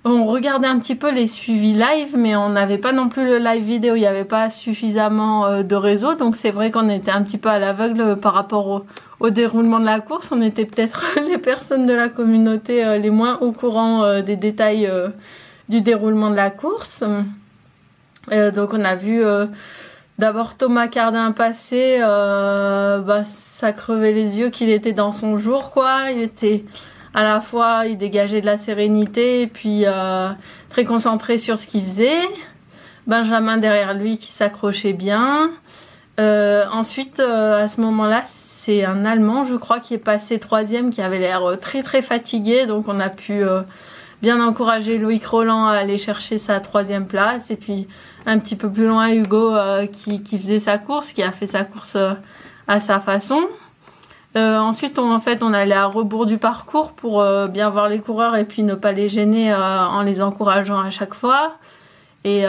On regardait un petit peu les suivis live, mais on n'avait pas non plus le live vidéo. Il n'y avait pas suffisamment de réseau, donc c'est vrai qu'on était un petit peu à l'aveugle par rapport au déroulement de la course. On était peut-être les personnes de la communauté les moins au courant des détails du déroulement de la course. Donc on a vu d'abord Thomas Cardin passer, ça crevait les yeux qu'il était dans son jour, quoi. Il était à la fois, il dégageait de la sérénité et puis très concentré sur ce qu'il faisait. Benjamin derrière lui qui s'accrochait bien. Ensuite, à ce moment-là, c'est un Allemand, je crois, qui est passé 3e, qui avait l'air très très fatigué. Donc on a pu bien encourager Loïc Roland à aller chercher sa 3e place. Et puis un petit peu plus loin, Hugo qui faisait sa course, qui a fait sa course à sa façon. Ensuite, on allait à rebours du parcours pour bien voir les coureurs et puis ne pas les gêner en les encourageant à chaque fois. Et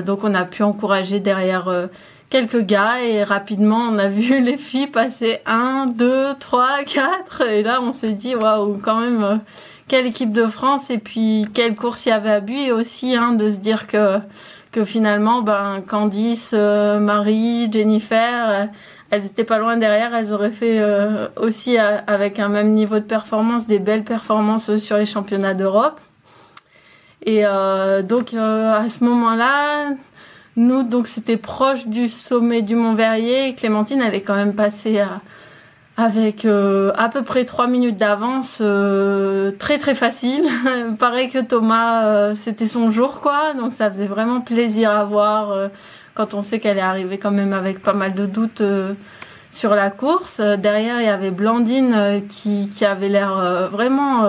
donc, on a pu encourager derrière quelques gars et rapidement, on a vu les filles passer 1, 2, 3, 4. Et là, on s'est dit, waouh, quand même, quelle équipe de France et puis quelle course il y avait à but. Et aussi de se dire que finalement, Candice, Marie, Jennifer... elles étaient pas loin derrière, elles auraient fait aussi avec un même niveau de performance des belles performances sur les championnats d'Europe. Et donc à ce moment-là, nous donc c'était proche du sommet du Mont Verrier et Clémentine elle est quand même passée avec à peu près 3 minutes d'avance, très très facile. Pareil que Thomas, c'était son jour quoi, donc ça faisait vraiment plaisir à voir. Quand on sait qu'elle est arrivée quand même avec pas mal de doutes sur la course. Derrière, il y avait Blandine qui avait l'air vraiment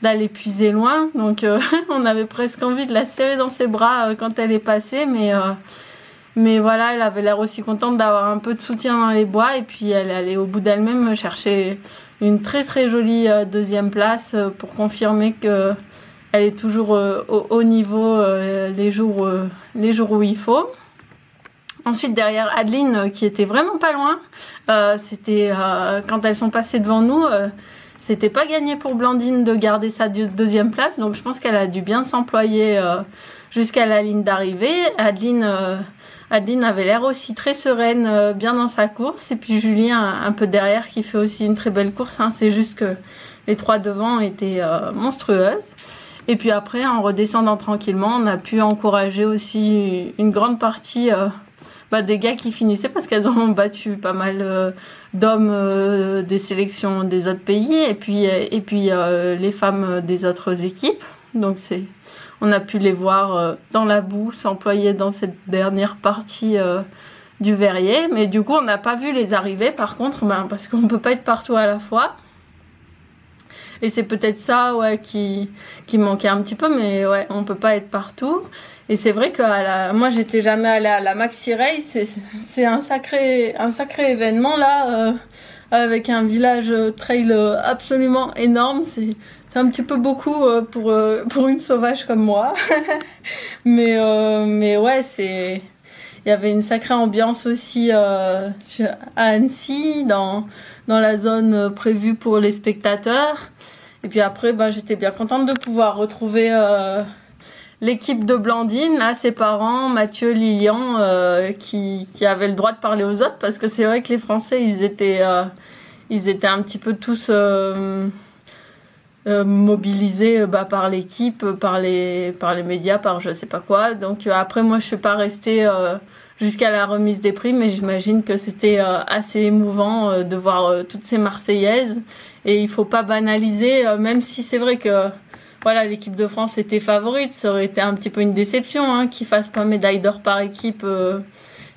d'aller puiser loin. Donc, on avait presque envie de la serrer dans ses bras quand elle est passée. Mais voilà, elle avait l'air aussi contente d'avoir un peu de soutien dans les bois. Et puis, elle allait au bout d'elle-même chercher une très très jolie 2e place pour confirmer qu'elle est toujours au haut niveau les jours où il faut. Ensuite, derrière Adeline, qui était vraiment pas loin, c'était quand elles sont passées devant nous, c'était pas gagné pour Blandine de garder sa 2e place. Donc, je pense qu'elle a dû bien s'employer jusqu'à la ligne d'arrivée. Adeline avait l'air aussi très sereine, bien dans sa course. Et puis Julien, un peu derrière, qui fait aussi une très belle course. C'est juste que les 3 devant étaient monstrueuses. Et puis après, en redescendant tranquillement, on a pu encourager aussi une grande partie des gars qui finissaient parce qu'elles ont battu pas mal d'hommes des sélections des autres pays et puis les femmes des autres équipes. Donc on a pu les voir dans la boue s'employer dans cette dernière partie du Verrier. Mais du coup, on n'a pas vu les arrivées par contre, parce qu'on ne peut pas être partout à la fois. Et c'est peut-être ça qui manquait un petit peu, mais ouais, on ne peut pas être partout. Et c'est vrai que moi, j'étais jamais allée à la Maxi Race. C'est un sacré événement là, avec un village trail absolument énorme. C'est un petit peu beaucoup pour une sauvage comme moi. mais ouais, il y avait une sacrée ambiance aussi à Annecy, dans la zone prévue pour les spectateurs. Et puis après, j'étais bien contente de pouvoir retrouver l'équipe de Blandine, là, ses parents, Mathieu, Lilian, qui avaient le droit de parler aux autres, parce que c'est vrai que les Français, ils étaient un petit peu tous mobilisés par l'équipe, par les médias, par je sais pas quoi. Donc après, moi, je suis pas restée jusqu'à la remise des prix, mais j'imagine que c'était assez émouvant de voir toutes ces Marseillaises. Et il faut pas banaliser, même si c'est vrai que l'équipe de France était favorite, ça aurait été un petit peu une déception qu'ils fassent pas médaille d'or par équipe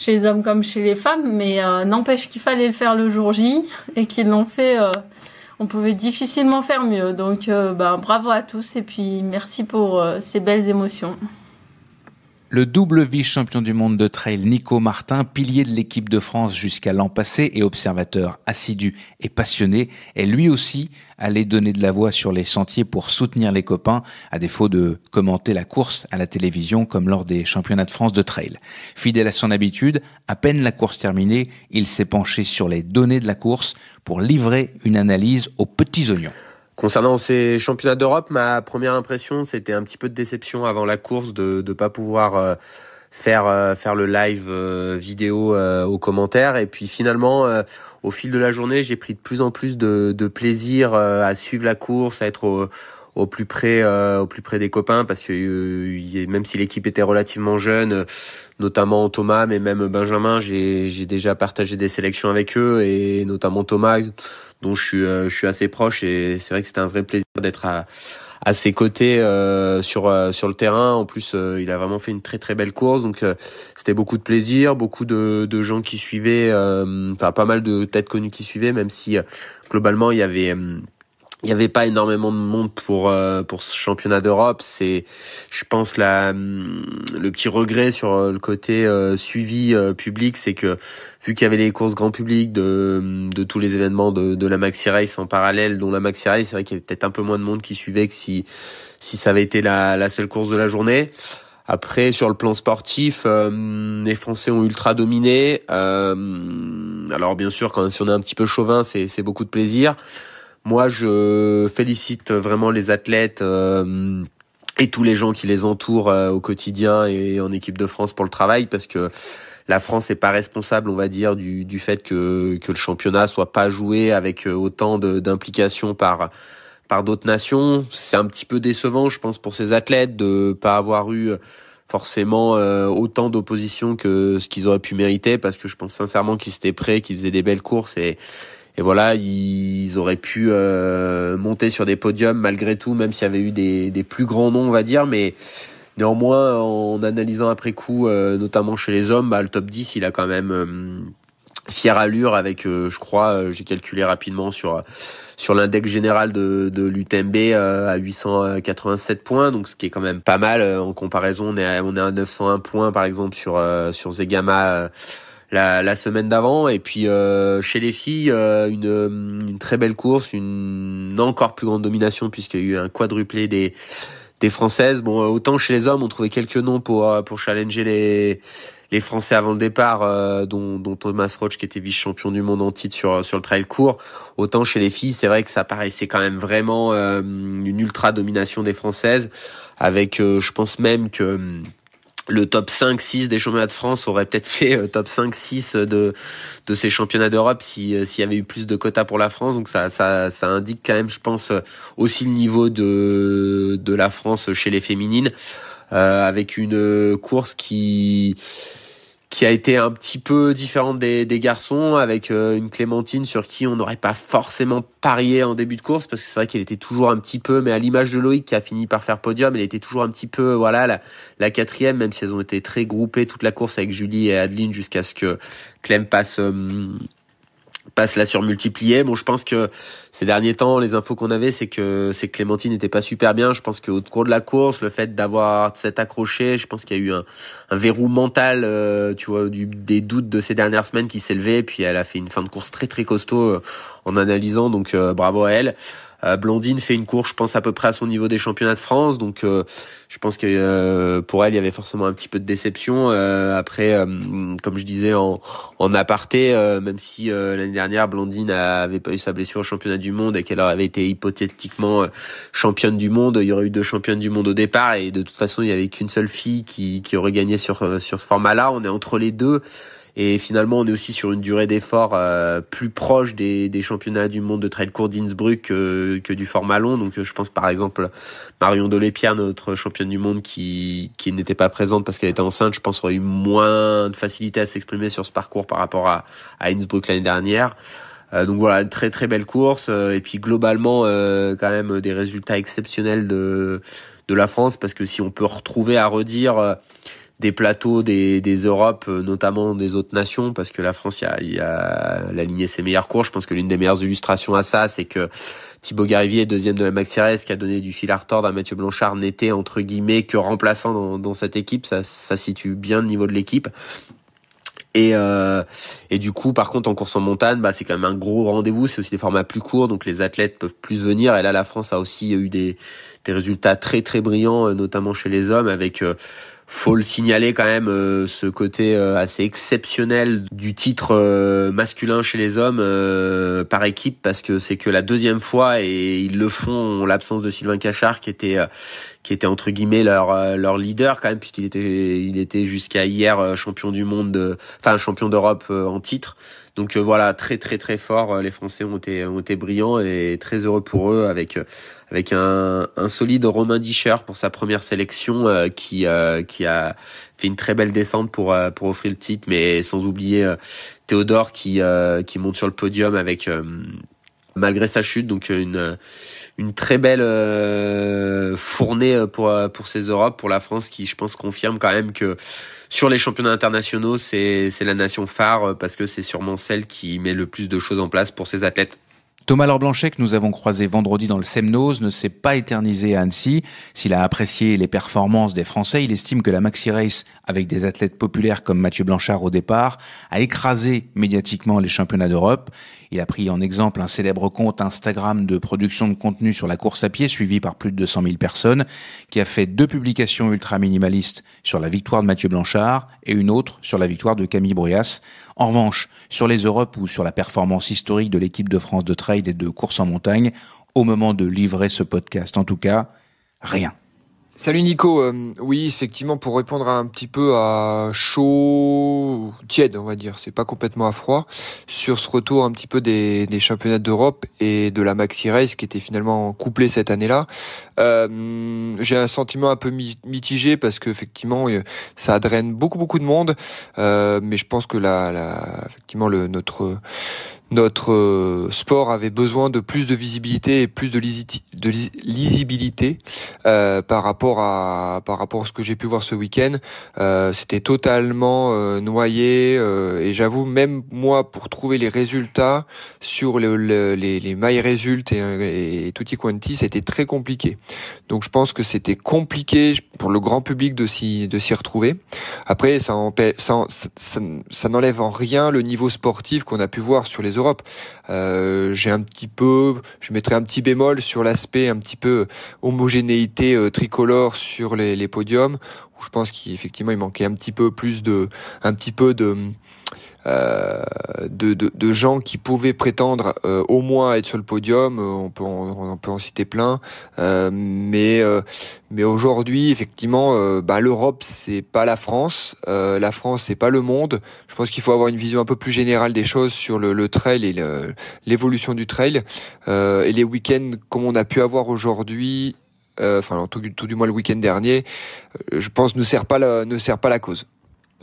chez les hommes comme chez les femmes, mais n'empêche qu'il fallait le faire le jour J et qu'ils l'ont fait. On pouvait difficilement faire mieux, donc bravo à tous et puis merci pour ces belles émotions. Le double vice-champion du monde de trail Nico Martin, pilier de l'équipe de France jusqu'à l'an passé et observateur assidu et passionné, est lui aussi allé donner de la voix sur les sentiers pour soutenir les copains, à défaut de commenter la course à la télévision comme lors des championnats de France de trail. Fidèle à son habitude, à peine la course terminée, il s'est penché sur les données de la course pour livrer une analyse aux petits oignons. Concernant ces championnats d'Europe, ma première impression, c'était un petit peu de déception avant la course de pas pouvoir faire le live vidéo aux commentaires. Et puis finalement, au fil de la journée, j'ai pris de plus en plus de plaisir à suivre la course, à être au plus près des copains, parce que même si l'équipe était relativement jeune, notamment Thomas, mais même Benjamin, j'ai déjà partagé des sélections avec eux, et notamment Thomas, dont je suis assez proche, et c'est vrai que c'était un vrai plaisir d'être à ses côtés sur le terrain. En plus, il a vraiment fait une très très belle course, donc c'était beaucoup de plaisir, beaucoup de gens qui suivaient, pas mal de têtes connues qui suivaient, même si globalement il y avait pas énormément de monde pour ce championnat d'Europe. C'est, je pense, le petit regret sur le côté suivi public, c'est que vu qu'il y avait les courses grand public de tous les événements de la Maxi Race en parallèle, dont la Maxi Race, c'est vrai qu'il y avait peut-être un peu moins de monde qui suivait que si ça avait été la seule course de la journée. Après, sur le plan sportif, les Français ont ultra dominé. Alors bien sûr, si on est un petit peu chauvin, c'est beaucoup de plaisir. Moi, je félicite vraiment les athlètes et tous les gens qui les entourent au quotidien et en équipe de France pour le travail, parce que la France n'est pas responsable, on va dire, du fait que le championnat soit pas joué avec autant d'implication par d'autres nations. C'est un petit peu décevant, je pense, pour ces athlètes de pas avoir eu forcément autant d'opposition que ce qu'ils auraient pu mériter, parce que je pense sincèrement qu'ils étaient prêts, qu'ils faisaient des belles courses, et voilà, ils auraient pu monter sur des podiums malgré tout, même s'il y avait eu des plus grands noms, on va dire. Mais néanmoins, en analysant après coup, notamment chez les hommes, le top 10, il a quand même fière allure avec, je crois, j'ai calculé rapidement sur l'index général de l'UTMB à 887 points, donc ce qui est quand même pas mal. En comparaison, on est à 901 points par exemple sur Zegama la semaine d'avant. Et puis chez les filles, une très belle course, une encore plus grande domination, puisqu'il y a eu un quadruplé des Françaises. Bon, autant chez les hommes, on trouvait quelques noms pour challenger les Français avant le départ, dont Thomas Roche, qui était vice-champion du monde en titre sur le trail court. Autant chez les filles, c'est vrai que ça paraissait quand même vraiment une ultra domination des Françaises, avec je pense même que le top 5-6 des championnats de France aurait peut-être fait top 5-6 de ces championnats d'Europe s'il y avait eu plus de quotas pour la France. Donc ça indique quand même, je pense, aussi le niveau de la France chez les féminines, avec une course qui a été un petit peu différente des garçons, avec une Clémentine sur qui on n'aurait pas forcément parié en début de course, parce que c'est vrai qu'elle était toujours un petit peu, mais à l'image de Loïc qui a fini par faire podium, elle était toujours un petit peu, voilà, la quatrième, même si elles ont été très groupées toute la course avec Julie et Adeline jusqu'à ce que Clem passe la surmultiplier. Bon, je pense que ces derniers temps, les infos qu'on avait, c'est que Clémentine n'était pas super bien. Je pense qu'au cours de la course, le fait d'avoir s'être accroché, je pense qu'il y a eu un verrou mental, tu vois, des doutes de ces dernières semaines qui s'est levé. Puis elle a fait une fin de course très très costaud en analysant. Donc bravo à elle. Blandine fait une course, je pense, à peu près à son niveau des championnats de France. Donc je pense que pour elle, il y avait forcément un petit peu de déception. Après, comme je disais en aparté, même si l'année dernière, Blandine avait pas eu sa blessure au championnat du monde et qu'elle avait été hypothétiquement championne du monde, il y aurait eu 2 championnes du monde au départ. Et de toute façon, il y avait qu'une seule fille qui aurait gagné sur ce format-là. On est entre les deux. Et finalement, on est aussi sur une durée d'effort plus proche des championnats du monde de trail court d'Innsbruck que du format long. Donc, je pense par exemple Marion Dolépierre, notre championne du monde, qui n'était pas présente parce qu'elle était enceinte, je pense aurait eu moins de facilité à s'exprimer sur ce parcours par rapport à Innsbruck l'année dernière. Donc voilà, très très belle course. Et puis globalement, quand même des résultats exceptionnels de la France, parce que si on peut retrouver à redire des plateaux des Europes, notamment des autres nations, parce que la France, il y a aligné ses meilleures courses. Je pense que l'une des meilleures illustrations à ça, c'est que Thibaut Garivier, deuxième de la Maxi Race, qui a donné du fil à retordre à Mathieu Blanchard, n'était entre guillemets que remplaçant dans cette équipe. Ça situe bien le niveau de l'équipe. Et du coup, par contre, en course en montagne, c'est quand même un gros rendez-vous. C'est aussi des formats plus courts, donc les athlètes peuvent plus venir. Et là, la France a aussi eu des résultats très très brillants, notamment chez les hommes, avec faut le signaler quand même, ce côté assez exceptionnel du titre masculin chez les hommes par équipe, parce que c'est que la 2e fois, et ils le font en l'absence de Sylvain Cachard qui était entre guillemets leur leader quand même, puisqu'il était jusqu'à hier champion du monde, champion d'Europe en titre. Donc voilà, très très très fort. Les Français ont été brillants, et très heureux pour eux, avec un solide Romain Discher pour sa première sélection, qui a fait une très belle descente pour offrir le titre, mais sans oublier Théodore qui monte sur le podium avec malgré sa chute. Donc une très belle fournée pour ces Europes, pour la France, qui je pense confirme quand même que sur les championnats internationaux, c'est la nation phare, parce que c'est sûrement celle qui met le plus de choses en place pour ses athlètes. Thomas Laure Blanchet, que nous avons croisé vendredi dans le Semnoz, ne s'est pas éternisé à Annecy. S'il a apprécié les performances des Français, il estime que la Maxi Race, avec des athlètes populaires comme Mathieu Blanchard au départ, a écrasé médiatiquement les championnats d'Europe. Il a pris en exemple un célèbre compte Instagram de production de contenu sur la course à pied, suivi par plus de 200 000 personnes, qui a fait 2 publications ultra minimalistes sur la victoire de Mathieu Blanchard et une autre sur la victoire de Camille Bruyas. En revanche, sur les Europes ou sur la performance historique de l'équipe de France de trail et de course en montagne, au moment de livrer ce podcast, en tout cas, rien. Salut Nico, oui effectivement, pour répondre un petit peu à chaud, tiède on va dire, c'est pas complètement à froid, sur ce retour un petit peu des championnats d'Europe et de la Maxi Race qui était finalement couplée cette année-là, j'ai un sentiment un peu mitigé, parce que effectivement ça draine beaucoup de monde, mais je pense que effectivement notre sport avait besoin de plus de visibilité et plus de lisibilité par rapport à ce que j'ai pu voir ce week-end. C'était totalement noyé, et j'avoue, même moi, pour trouver les résultats sur les My Result et Tutti Quanti, c'était très compliqué. Donc je pense que c'était compliqué pour le grand public de s'y retrouver. Après, ça n'enlève en rien le niveau sportif qu'on a pu voir sur les Europe. Je mettrais un petit bémol sur l'aspect un petit peu homogénéité tricolore sur les podiums. où je pense qu'effectivement il manquait un petit peu de gens qui pouvaient prétendre au moins à être sur le podium. On peut en citer plein, mais aujourd'hui effectivement l'Europe c'est pas la France c'est pas le monde. Je pense qu'il faut avoir une vision un peu plus générale des choses sur le trail et l'évolution du trail, et les week-ends comme on a pu avoir aujourd'hui, tout du moins le week-end dernier, je pense ne sert pas la cause.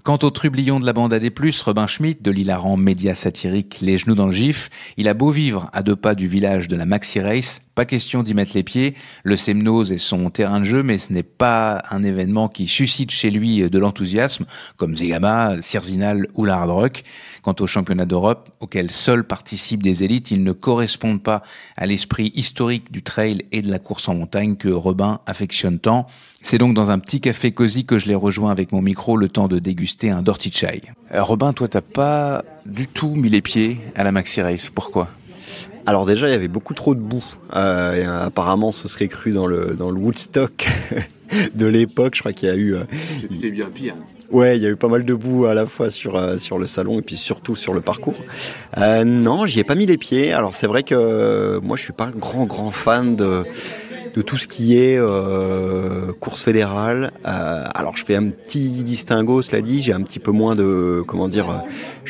Quant au trublion de la bande AD+, Robin Schmitt, de l'hilarant média satirique Les Genoux dans le Gif, il a beau vivre à 2 pas du village de la Maxi Race, pas question d'y mettre les pieds. Le Semnoz est son terrain de jeu, mais ce n'est pas un événement qui suscite chez lui de l'enthousiasme, comme Zegama, Sierzinal ou la Hard Rock. Quant aux championnats d'Europe, auxquels seuls participent des élites, ils ne correspondent pas à l'esprit historique du trail et de la course en montagne que Robin affectionne tant. C'est donc dans un petit café cosy que je l'ai rejoint avec mon micro, le temps de déguster un Dirty Chai. Robin, toi, t'as pas du tout mis les pieds à la Maxi Race. Pourquoi ? Alors déjà, il y avait beaucoup trop de boue. Et apparemment, ce serait cru dans le Woodstock de l'époque. Je crois qu'il y a eu... C'était bien pire. Ouais, il y a eu pas mal de boue à la fois sur le salon et puis surtout sur le parcours. Non, j'y ai pas mis les pieds. Alors c'est vrai que moi, je suis pas un grand fan de tout ce qui est course fédérale. Alors je fais un petit distinguo, cela dit, j'ai un petit peu moins je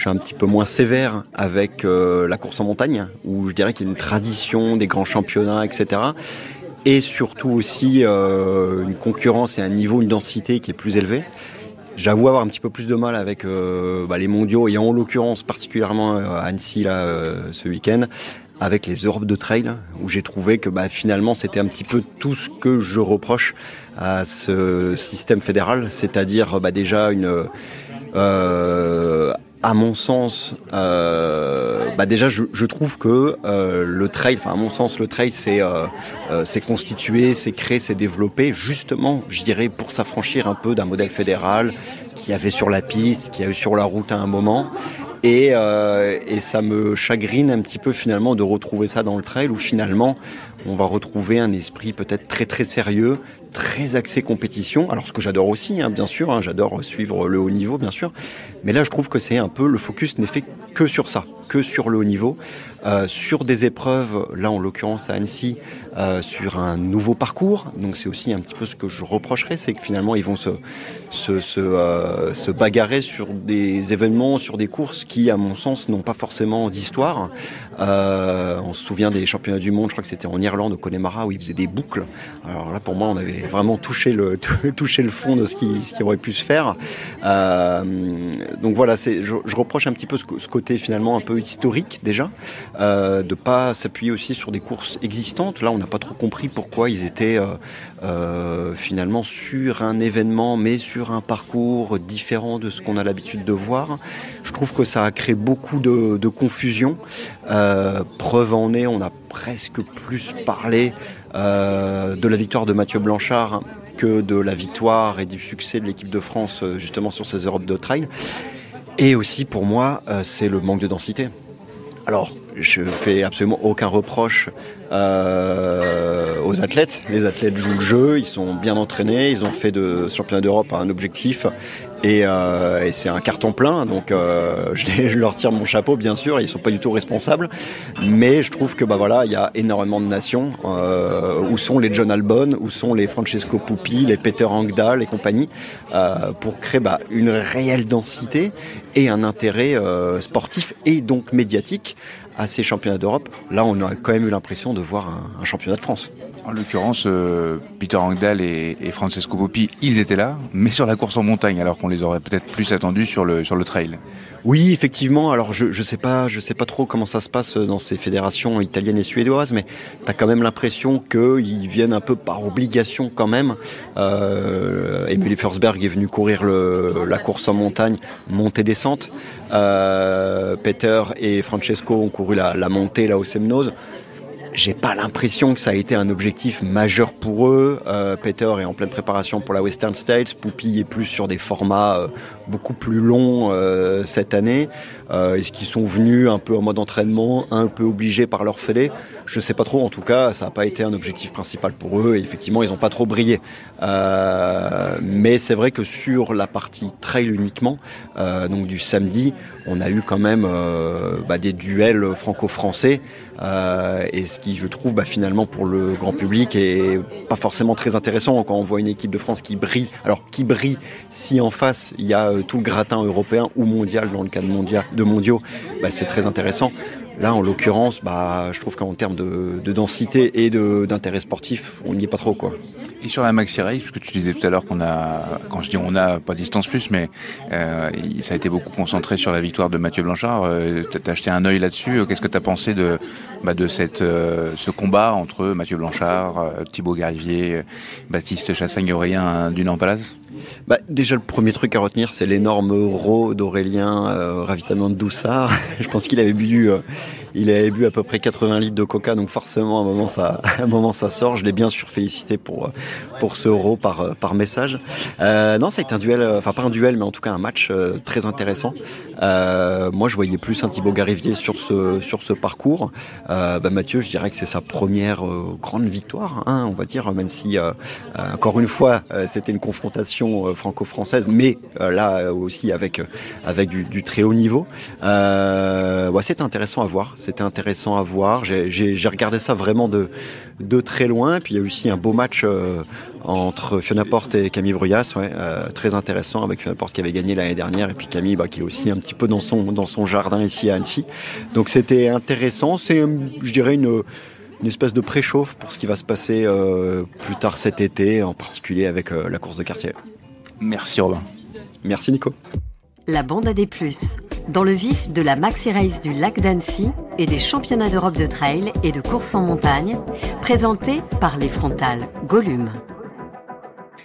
suis un petit peu moins sévère avec la course en montagne, où je dirais qu'il y a une tradition, des grands championnats, etc. Et surtout aussi une concurrence et un niveau, une densité qui est plus élevée. J'avoue avoir un petit peu plus de mal avec les mondiaux, et en l'occurrence particulièrement à Annecy là, ce week-end, avec les Europes de trail, où j'ai trouvé que finalement c'était un petit peu tout ce que je reproche à ce système fédéral, c'est-à-dire déjà à mon sens, déjà je trouve que le trail, à mon sens le trail c'est constitué, c'est créé, c'est développé justement, je dirais, pour s'affranchir un peu d'un modèle fédéral qu'il y avait sur la piste, qu'il y a eu sur la route à un moment. Et ça me chagrine un petit peu finalement de retrouver ça dans le trail, où finalement on va retrouver un esprit peut-être très très sérieux, très axé compétition. Alors ce que j'adore aussi, bien sûr, j'adore suivre le haut niveau, bien sûr. Mais là je trouve que c'est un peu, le focus n'est fait que sur ça, que sur le haut niveau, sur des épreuves, là en l'occurrence à Annecy, sur un nouveau parcours. Donc c'est aussi un petit peu ce que je reprocherais, c'est que finalement ils vont se bagarrer sur des événements, sur des courses qui, à mon sens, n'ont pas forcément d'histoire. On se souvient des championnats du monde, je crois que c'était en Irlande, au Connemara, où ils faisaient des boucles. Alors là, pour moi, on avait vraiment touché le fond de ce qui aurait pu se faire. Donc voilà, je reproche un petit peu ce côté finalement un peu historique déjà, de pas s'appuyer aussi sur des courses existantes. Là, on n'a pas trop compris pourquoi ils étaient finalement sur un événement, mais sur un parcours différent de ce qu'on a l'habitude de voir. Je trouve que ça a créé beaucoup de confusion. Preuve en est, on a presque plus parlé de la victoire de Mathieu Blanchard que de la victoire et du succès de l'équipe de France justement sur ces Europes de trail. Et aussi pour moi, c'est le manque de densité. Alors, je fais absolument aucun reproche aux athlètes. Les athlètes jouent le jeu, ils sont bien entraînés, ils ont fait de ce championnat d'Europe un objectif, et c'est un carton plein. Donc je leur tire mon chapeau, bien sûr. Ils sont pas du tout responsables, mais je trouve que il y a énormément de nations. Où sont les John Albon, où sont les Francesco Pupi, les Peter Engdahl et compagnie, pour créer une réelle densité et un intérêt sportif et donc médiatique à ces championnats d'Europe. Là, on a quand même eu l'impression de voir un championnat de France. En l'occurrence, Peter Engdahl et Francesco Pupi, ils étaient là, mais sur la course en montagne, alors qu'on les aurait peut-être plus attendus sur le trail. Oui, effectivement. Alors je sais pas trop comment ça se passe dans ces fédérations italiennes et suédoises, mais t'as quand même l'impression qu'ils viennent un peu par obligation quand même. Emily Forsberg est venu courir la course en montagne, montée-descente. Peter et Francesco ont couru la montée là au Semnoz. J'ai pas l'impression que ça a été un objectif majeur pour eux. Peter est en pleine préparation pour la Western States. Pupi est plus sur des formats beaucoup plus long cette année. Est-ce qu'ils sont venus un peu en mode entraînement, un peu obligés par leur fédé? Je sais pas trop. En tout cas, ça n'a pas été un objectif principal pour eux. Et effectivement, ils n'ont pas trop brillé. Mais c'est vrai que sur la partie trail uniquement, donc du samedi, on a eu quand même des duels franco-français. Et ce qui, je trouve, finalement pour le grand public est pas forcément très intéressant quand on voit une équipe de France qui brille. Alors qui brille si en face il y a tout le gratin européen ou mondial dans le cas de mondiaux, c'est très intéressant. Là, en l'occurrence, je trouve qu'en termes de densité et d'intérêt sportif, on n'y est pas trop, quoi. Et sur la Maxi Race, parce que tu disais tout à l'heure qu'on a, quand je dis on a, pas Distance Plus, mais ça a été beaucoup concentré sur la victoire de Mathieu Blanchard. T'as acheté un œil là-dessus. Qu'est-ce que t'as pensé de ce combat entre Mathieu Blanchard, Thibaut Garivier, Baptiste Chassagne-Aurélien du Nant-Palaz? Déjà, le premier truc à retenir, c'est l'énorme euro d'Aurélien, ravitaillement de Doussard. Je pense qu'il avait bu à peu près 80 litres de coca, donc forcément, à un moment, ça sort. Je l'ai bien sûr félicité pour ce euro par message. Non, ça a été un duel, pas un duel, mais en tout cas un match très intéressant. Moi, je voyais plus un Thibaut Garivier sur ce parcours. Mathieu, je dirais que c'est sa première grande victoire, on va dire, même si encore une fois, c'était une confrontation franco-française, mais là aussi avec du très haut niveau. C'était intéressant à voir. J'ai regardé ça vraiment de très loin. Puis il y a aussi un beau match entre Fiona Porte et Camille Bruyas, très intéressant, avec Fiona Porte qui avait gagné l'année dernière et puis Camille qui est aussi un petit peu dans son jardin ici à Annecy. Donc c'était intéressant. C'est, je dirais, une espèce de préchauffe pour ce qui va se passer plus tard cet été, en particulier avec la course de quartier. Merci Robin. Merci Nico. La bande à des plus, dans le vif de la Maxi Race du lac d'Annecy et des championnats d'Europe de trail et de course en montagne, présentés par les Frontales Gollum.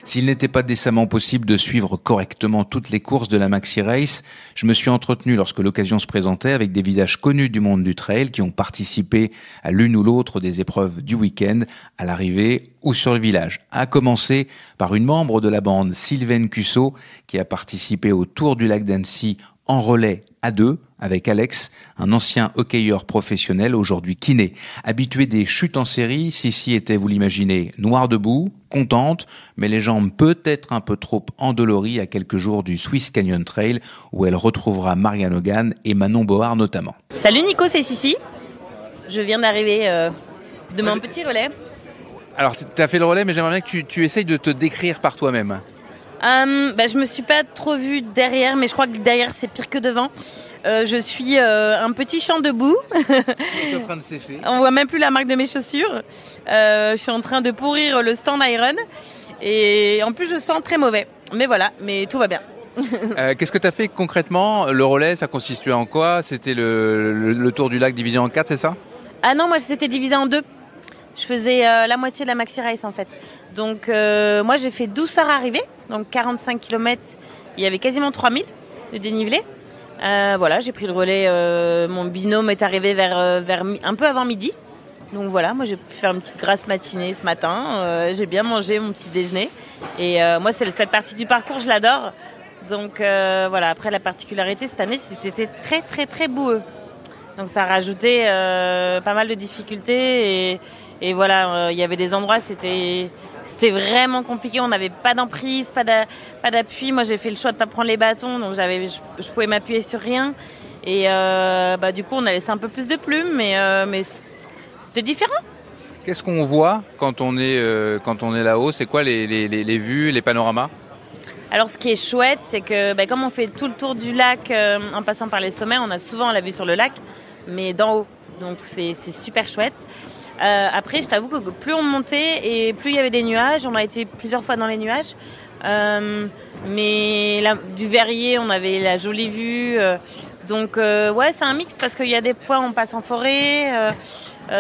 S'il n'était pas décemment possible de suivre correctement toutes les courses de la Maxi Race, je me suis entretenu lorsque l'occasion se présentait avec des visages connus du monde du trail qui ont participé à l'une ou l'autre des épreuves du week-end, à l'arrivée ou sur le village. À commencer par une membre de la bande, Sylvaine Cussot, qui a participé au Tour du lac d'Annecy en relais à deux, avec Alex, un ancien hockeyeur professionnel, aujourd'hui kiné. Habitué des chutes en série, Sissi était, vous l'imaginez, noire debout, contente, mais les jambes peut-être un peu trop endolories à quelques jours du Swiss Canyon Trail, où elle retrouvera Marianne Hogan et Manon Board notamment. Salut Nico, c'est Sissi. Je viens d'arriver de mon petit relais. Alors, tu as fait le relais, mais j'aimerais bien que tu essayes de te décrire par toi-même. Je me suis pas trop vue derrière, mais je crois que derrière c'est pire que devant. Je suis un petit champ de boue. Tu es en train de sécher. On voit même plus la marque de mes chaussures. Je suis en train de pourrir le stand Iron. Et en plus je sens très mauvais. Mais voilà, mais tout va bien. Qu'est-ce que tu as fait concrètement? Le relais, ça consistait en quoi? C'était le tour du lac divisé en 4, c'est ça? Ah non, moi c'était divisé en 2. Je faisais la moitié de la Maxi Race en fait. Donc moi j'ai fait Doussard arrivée, donc 45 km, il y avait quasiment 3000 de dénivelé. J'ai pris le relais, mon binôme est arrivé vers un peu avant midi. Donc voilà, moi j'ai pu faire une petite grasse matinée ce matin, j'ai bien mangé mon petit déjeuner. Et moi cette partie du parcours je l'adore. Donc après la particularité cette année c'était très très très boueux. Donc ça a rajouté pas mal de difficultés et voilà, il y avait des endroits, c'était vraiment compliqué. On n'avait pas d'emprise, pas d'appui. Moi, j'ai fait le choix de ne pas prendre les bâtons, donc je pouvais m'appuyer sur rien. Et du coup, on a laissé un peu plus de plumes, mais c'était différent. Qu'est-ce qu'on voit quand on est là-haut? C'est quoi les vues, les panoramas? Alors, ce qui est chouette, c'est que comme on fait tout le tour du lac en passant par les sommets, on a souvent la vue sur le lac, mais d'en haut. Donc, c'est super chouette. Après, je t'avoue que plus on montait et plus il y avait des nuages. On a été plusieurs fois dans les nuages. Mais du Verrier, on avait la jolie vue. Donc, c'est un mix parce qu'il y a des fois, on passe en forêt.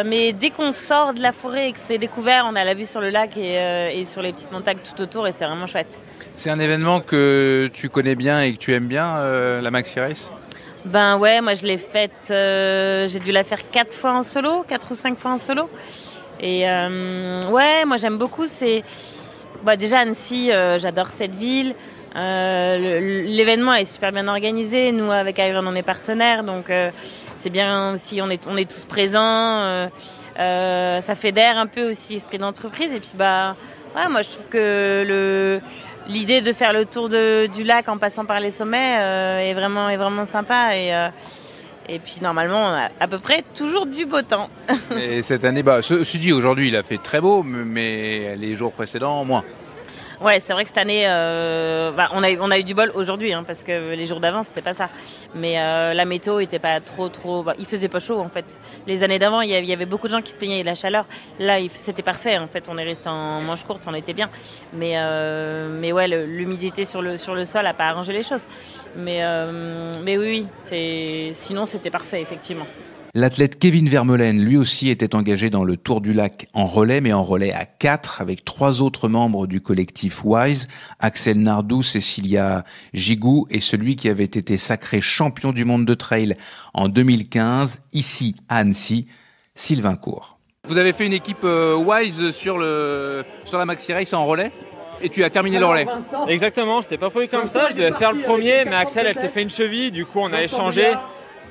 Mais dès qu'on sort de la forêt et que c'est découvert, on a la vue sur le lac et sur les petites montagnes tout autour et c'est vraiment chouette. C'est un événement que tu connais bien et que tu aimes bien, la Maxi Race? Moi je l'ai faite, j'ai dû la faire 4 ou 5 fois en solo. Et moi j'aime beaucoup, déjà Annecy, j'adore cette ville. L'événement est super bien organisé. Nous, avec Iron, on est partenaires, donc c'est bien aussi. On est tous présents. Ça fédère un peu aussi l'esprit d'entreprise. Et puis ouais, moi je trouve que l'idée de faire le tour du lac en passant par les sommets est vraiment sympa. Et puis normalement, on a à peu près toujours du beau temps. Et cette année, ceci dit, aujourd'hui, il a fait très beau, mais les jours précédents, moins. Ouais, c'est vrai que cette année, on a eu du bol aujourd'hui, parce que les jours d'avant, c'était pas ça. Mais la météo était pas trop. Il faisait pas chaud en fait. Les années d'avant, il y avait beaucoup de gens qui se plaignaient de la chaleur. Là, c'était parfait. En fait, on est resté en manche courte, on était bien. Mais ouais, l'humidité sur le sol a pas arrangé les choses. Mais oui, sinon c'était parfait effectivement. L'athlète Kevin Vermeulen, lui aussi, était engagé dans le Tour du Lac en relais, mais en relais à 4, avec 3 autres membres du collectif WISE, Axel Nardou, Cécilia Gigou et celui qui avait été sacré champion du monde de trail en 2015, ici à Annecy, Sylvain Court. Vous avez fait une équipe WISE sur la Maxi Race en relais et tu as terminé le relais. Exactement, je n'étais pas prévu comme ça, je devais faire le premier, mais Axel, elle s'est fait une cheville, du coup on a échangé.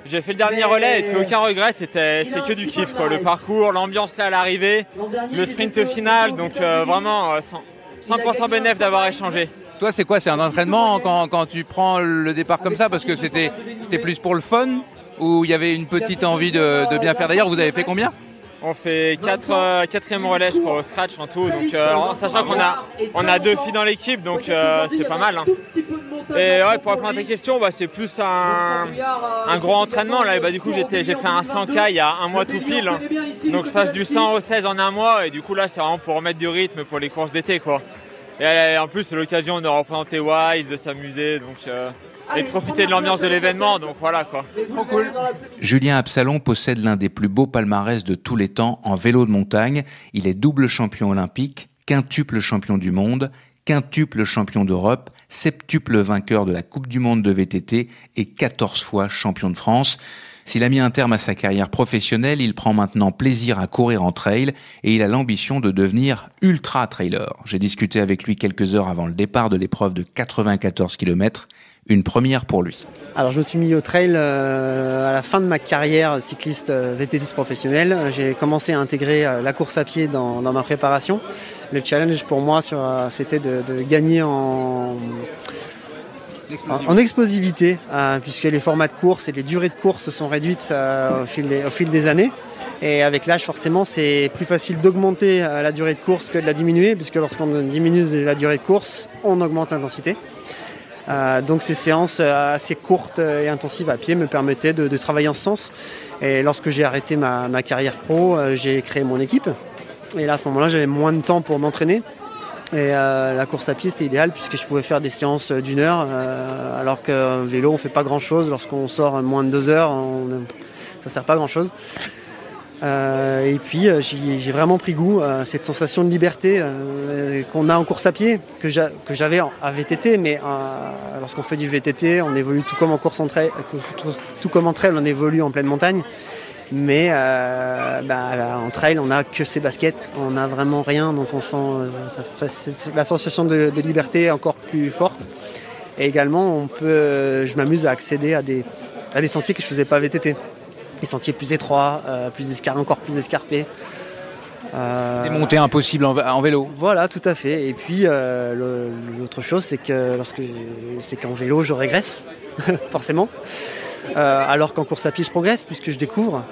J'ai fait le dernier relais et puis aucun regret, c'était que du kiff, quoi. Le parcours, l'ambiance là à l'arrivée, le sprint final, donc vraiment 100% bénéf d'avoir échangé. Toi, c'est quoi? C'est un entraînement quand tu prends le départ comme ça? Parce que c'était plus pour le fun ou il y avait une petite envie de bien faire? D'ailleurs, vous avez fait combien? On fait 4e relais, je crois, au scratch en tout. Donc, sachant qu'on a 2 filles dans l'équipe, donc c'est pas mal. Et ouais, pour répondre à ta question, c'est plus un gros entraînement. Là, du coup, j'ai fait un 100K il y a un mois tout pile. Donc, je passe du 100 au 16 en un mois. Et du coup, là, c'est vraiment pour remettre du rythme pour les courses d'été, quoi. Et en plus, c'est l'occasion de représenter WISE, de s'amuser. Donc, et de profiter de l'ambiance de l'événement, donc voilà quoi. Trop cool. Julien Absalon possède l'un des plus beaux palmarès de tous les temps en vélo de montagne. Il est double champion olympique, quintuple champion du monde, quintuple champion d'Europe, septuple vainqueur de la Coupe du monde de VTT et 14 fois champion de France. S'il a mis un terme à sa carrière professionnelle, il prend maintenant plaisir à courir en trail et il a l'ambition de devenir ultra-trailer. J'ai discuté avec lui quelques heures avant le départ de l'épreuve de 94 km. Une première pour lui. Alors je me suis mis au trail à la fin de ma carrière cycliste VTTiste professionnel. J'ai commencé à intégrer la course à pied dans ma préparation. Le challenge pour moi c'était de gagner en explosivité, puisque les formats de course et les durées de course se sont réduites au fil des années. Et avec l'âge, forcément, c'est plus facile d'augmenter la durée de course que de la diminuer, puisque lorsqu'on diminue la durée de course, on augmente l'intensité. Donc ces séances assez courtes et intensives à pied me permettaient de travailler en ce sens. Et lorsque j'ai arrêté ma carrière pro, j'ai créé mon équipe. Et là, à ce moment-là, j'avais moins de temps pour m'entraîner. Et la course à pied, c'était idéal puisque je pouvais faire des séances d'1 heure, alors qu'un vélo, on ne fait pas grand-chose. Lorsqu'on sort moins de 2 heures, ça ne sert pas à grand-chose. Et puis j'ai vraiment pris goût à cette sensation de liberté qu'on a en course à pied, que j'avais à VTT, mais lorsqu'on fait du VTT, on évolue tout comme en course en trail, tout comme en trail, on évolue en pleine montagne. Mais en trail, on n'a que ses baskets, on n'a vraiment rien, donc on sent la sensation de liberté encore plus forte. Et également, je m'amuse à accéder à des sentiers que je ne faisais pas à VTT. Des sentiers plus étroits, encore plus escarpés. Des montées impossibles en vélo. Voilà, tout à fait. Et puis l'autre chose, c'est qu'en vélo, je régresse, forcément. Alors qu'en course à pied, je progresse puisque je découvre.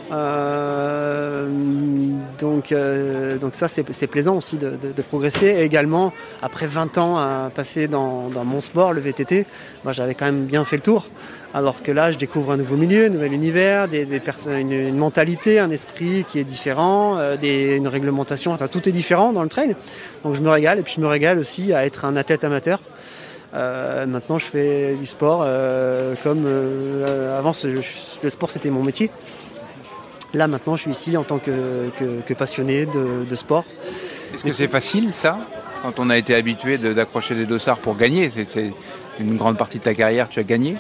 Donc ça, c'est plaisant aussi de progresser. Et également, après 20 ans à passer dans mon sport, le VTT, moi, j'avais quand même bien fait le tour. Alors que là, je découvre un nouveau milieu, un nouvel univers, une mentalité, un esprit qui est différent, une réglementation, enfin, tout est différent dans le trail. Donc je me régale, et puis je me régale aussi à être un athlète amateur. Maintenant, je fais du sport comme avant, le sport c'était mon métier. Là, maintenant, je suis ici en tant que passionné de sport. Est-ce que c'est facile, ça, quand on a été habitué d'accrocher des dossards pour gagner? C'est une grande partie de ta carrière, tu as gagné?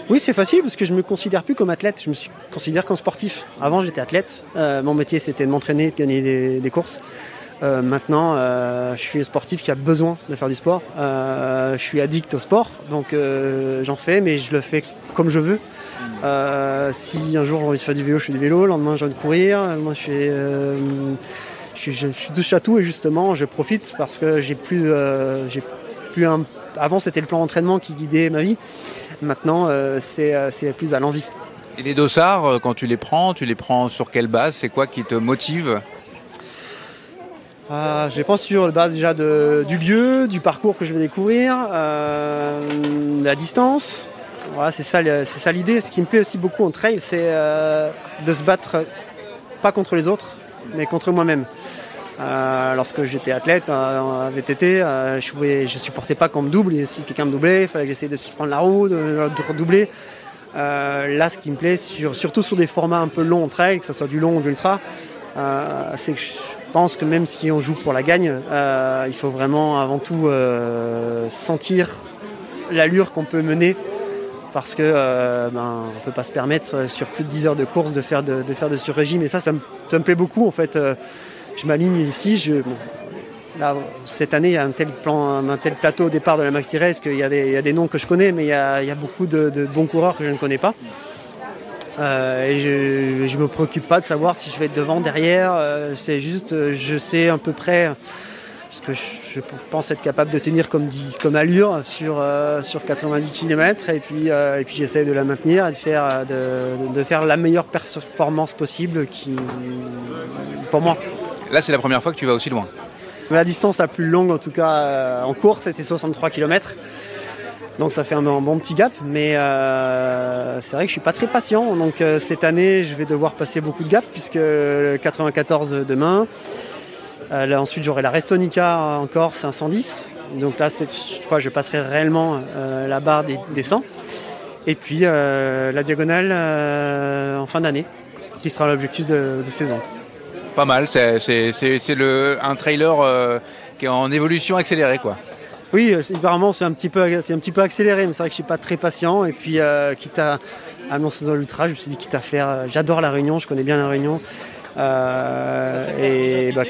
Oui, c'est facile parce que je ne me considère plus comme athlète, je me considère comme sportif. Avant, j'étais athlète. Mon métier, c'était de m'entraîner, de gagner des courses. Maintenant, je suis un sportif qui a besoin de faire du sport. Je suis addict au sport, donc j'en fais, mais je le fais comme je veux. Si un jour j'ai envie de faire du vélo, je fais du vélo. Le lendemain, j'ai envie de courir. Moi, je suis touche à tout et justement, je profite parce que j'ai plus un. Avant, c'était le plan d'entraînement qui guidait ma vie. Maintenant, c'est plus à l'envie. Et les dossards, quand tu les prends sur quelle base? C'est quoi qui te motive? Je les prends sur la base déjà du lieu, du parcours que je vais découvrir, de la distance. Voilà, c'est ça l'idée. Ce qui me plaît aussi beaucoup en trail, c'est de se battre pas contre les autres, mais contre moi-même. Lorsque j'étais athlète en VTT, je supportais pas qu'on me double. Et si quelqu'un me doublait, il fallait que j'essaie de prendre la roue, de redoubler. Là, ce qui me plaît, surtout sur des formats un peu longs en trail, que ce soit du long ou de l'ultra, c'est que je pense que même si on joue pour la gagne, il faut vraiment avant tout sentir l'allure qu'on peut mener. Parce que on ne peut pas se permettre sur plus de 10 heures de course de faire de sur-régime. Et ça me plaît beaucoup en fait. Je m'aligne ici. Là, cette année, il y a un tel plateau au départ de la Maxi Race qu'il y a des noms que je connais, mais il y a beaucoup de bons coureurs que je ne connais pas. Et je ne me préoccupe pas de savoir si je vais être devant, derrière. C'est juste, je sais à peu près ce que je pense être capable de tenir comme allure sur 90 km. Et puis j'essaie de la maintenir et de faire la meilleure performance possible pour moi. Là, c'est la première fois que tu vas aussi loin. La distance la plus longue, en tout cas en course, c'était 63 km. Donc ça fait un bon petit gap, mais c'est vrai que je suis pas très patient. Donc cette année, je vais devoir passer beaucoup de gaps, puisque le 94 demain. Là, ensuite, j'aurai la Restonica en Corse, 110. Donc là, je crois que je passerai réellement la barre des 100. Et puis la diagonale en fin d'année, qui sera l'objectif de saison. Pas mal, c'est un trailer qui est en évolution accélérée, quoi. Oui, apparemment c'est un petit peu accéléré, mais c'est vrai que je suis pas très patient. Et puis quitte à annoncer dans l'ultra, je me suis dit quitte à faire. J'adore la Réunion, je connais bien la Réunion.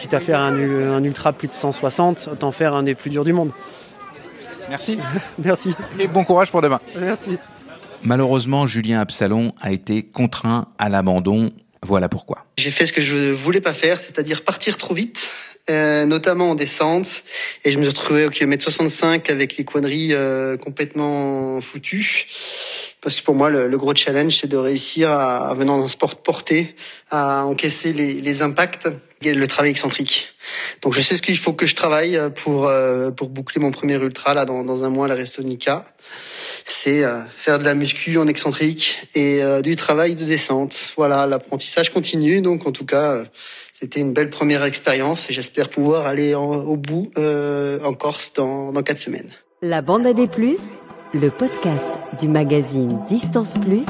Quitte à faire un ultra plus de 160, autant faire un des plus durs du monde. Merci. Merci. Et bon courage pour demain. Merci. Malheureusement, Julien Absalon a été contraint à l'abandon. Voilà pourquoi. J'ai fait ce que je voulais pas faire, c'est-à-dire partir trop vite, notamment en descente. Et je me suis retrouvé au kilomètre 65 avec les quadrilles complètement foutues. Parce que pour moi, le gros challenge, c'est de réussir à venant d'un sport de portée, à encaisser les impacts et le travail excentrique. Donc je sais ce qu'il faut que je travaille pour boucler mon premier ultra là dans un mois à la Restonica. C'est faire de la muscu en excentrique et du travail de descente. Voilà, l'apprentissage continue. Donc en tout cas, c'était une belle première expérience et j'espère pouvoir aller au bout en Corse dans 4 semaines. La Bande à des Plus, le podcast du magazine Distance Plus,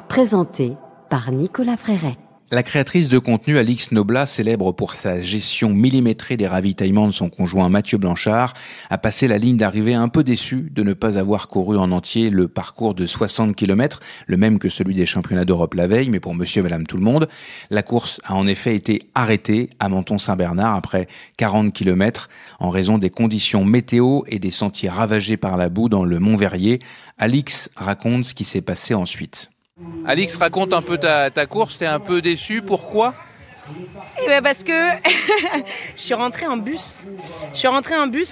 présenté par Nicolas Fréret. La créatrice de contenu Alix Noblat, célèbre pour sa gestion millimétrée des ravitaillements de son conjoint Mathieu Blanchard, a passé la ligne d'arrivée un peu déçue de ne pas avoir couru en entier le parcours de 60 km, le même que celui des championnats d'Europe la veille, mais pour monsieur et madame tout le monde. La course a en effet été arrêtée à Menton-Saint-Bernard après 40 km en raison des conditions météo et des sentiers ravagés par la boue dans le Mont-Verrier. Alix raconte ce qui s'est passé ensuite. Alix, raconte un peu ta course, t'es un peu déçue, pourquoi ? Parce que je suis rentrée en bus.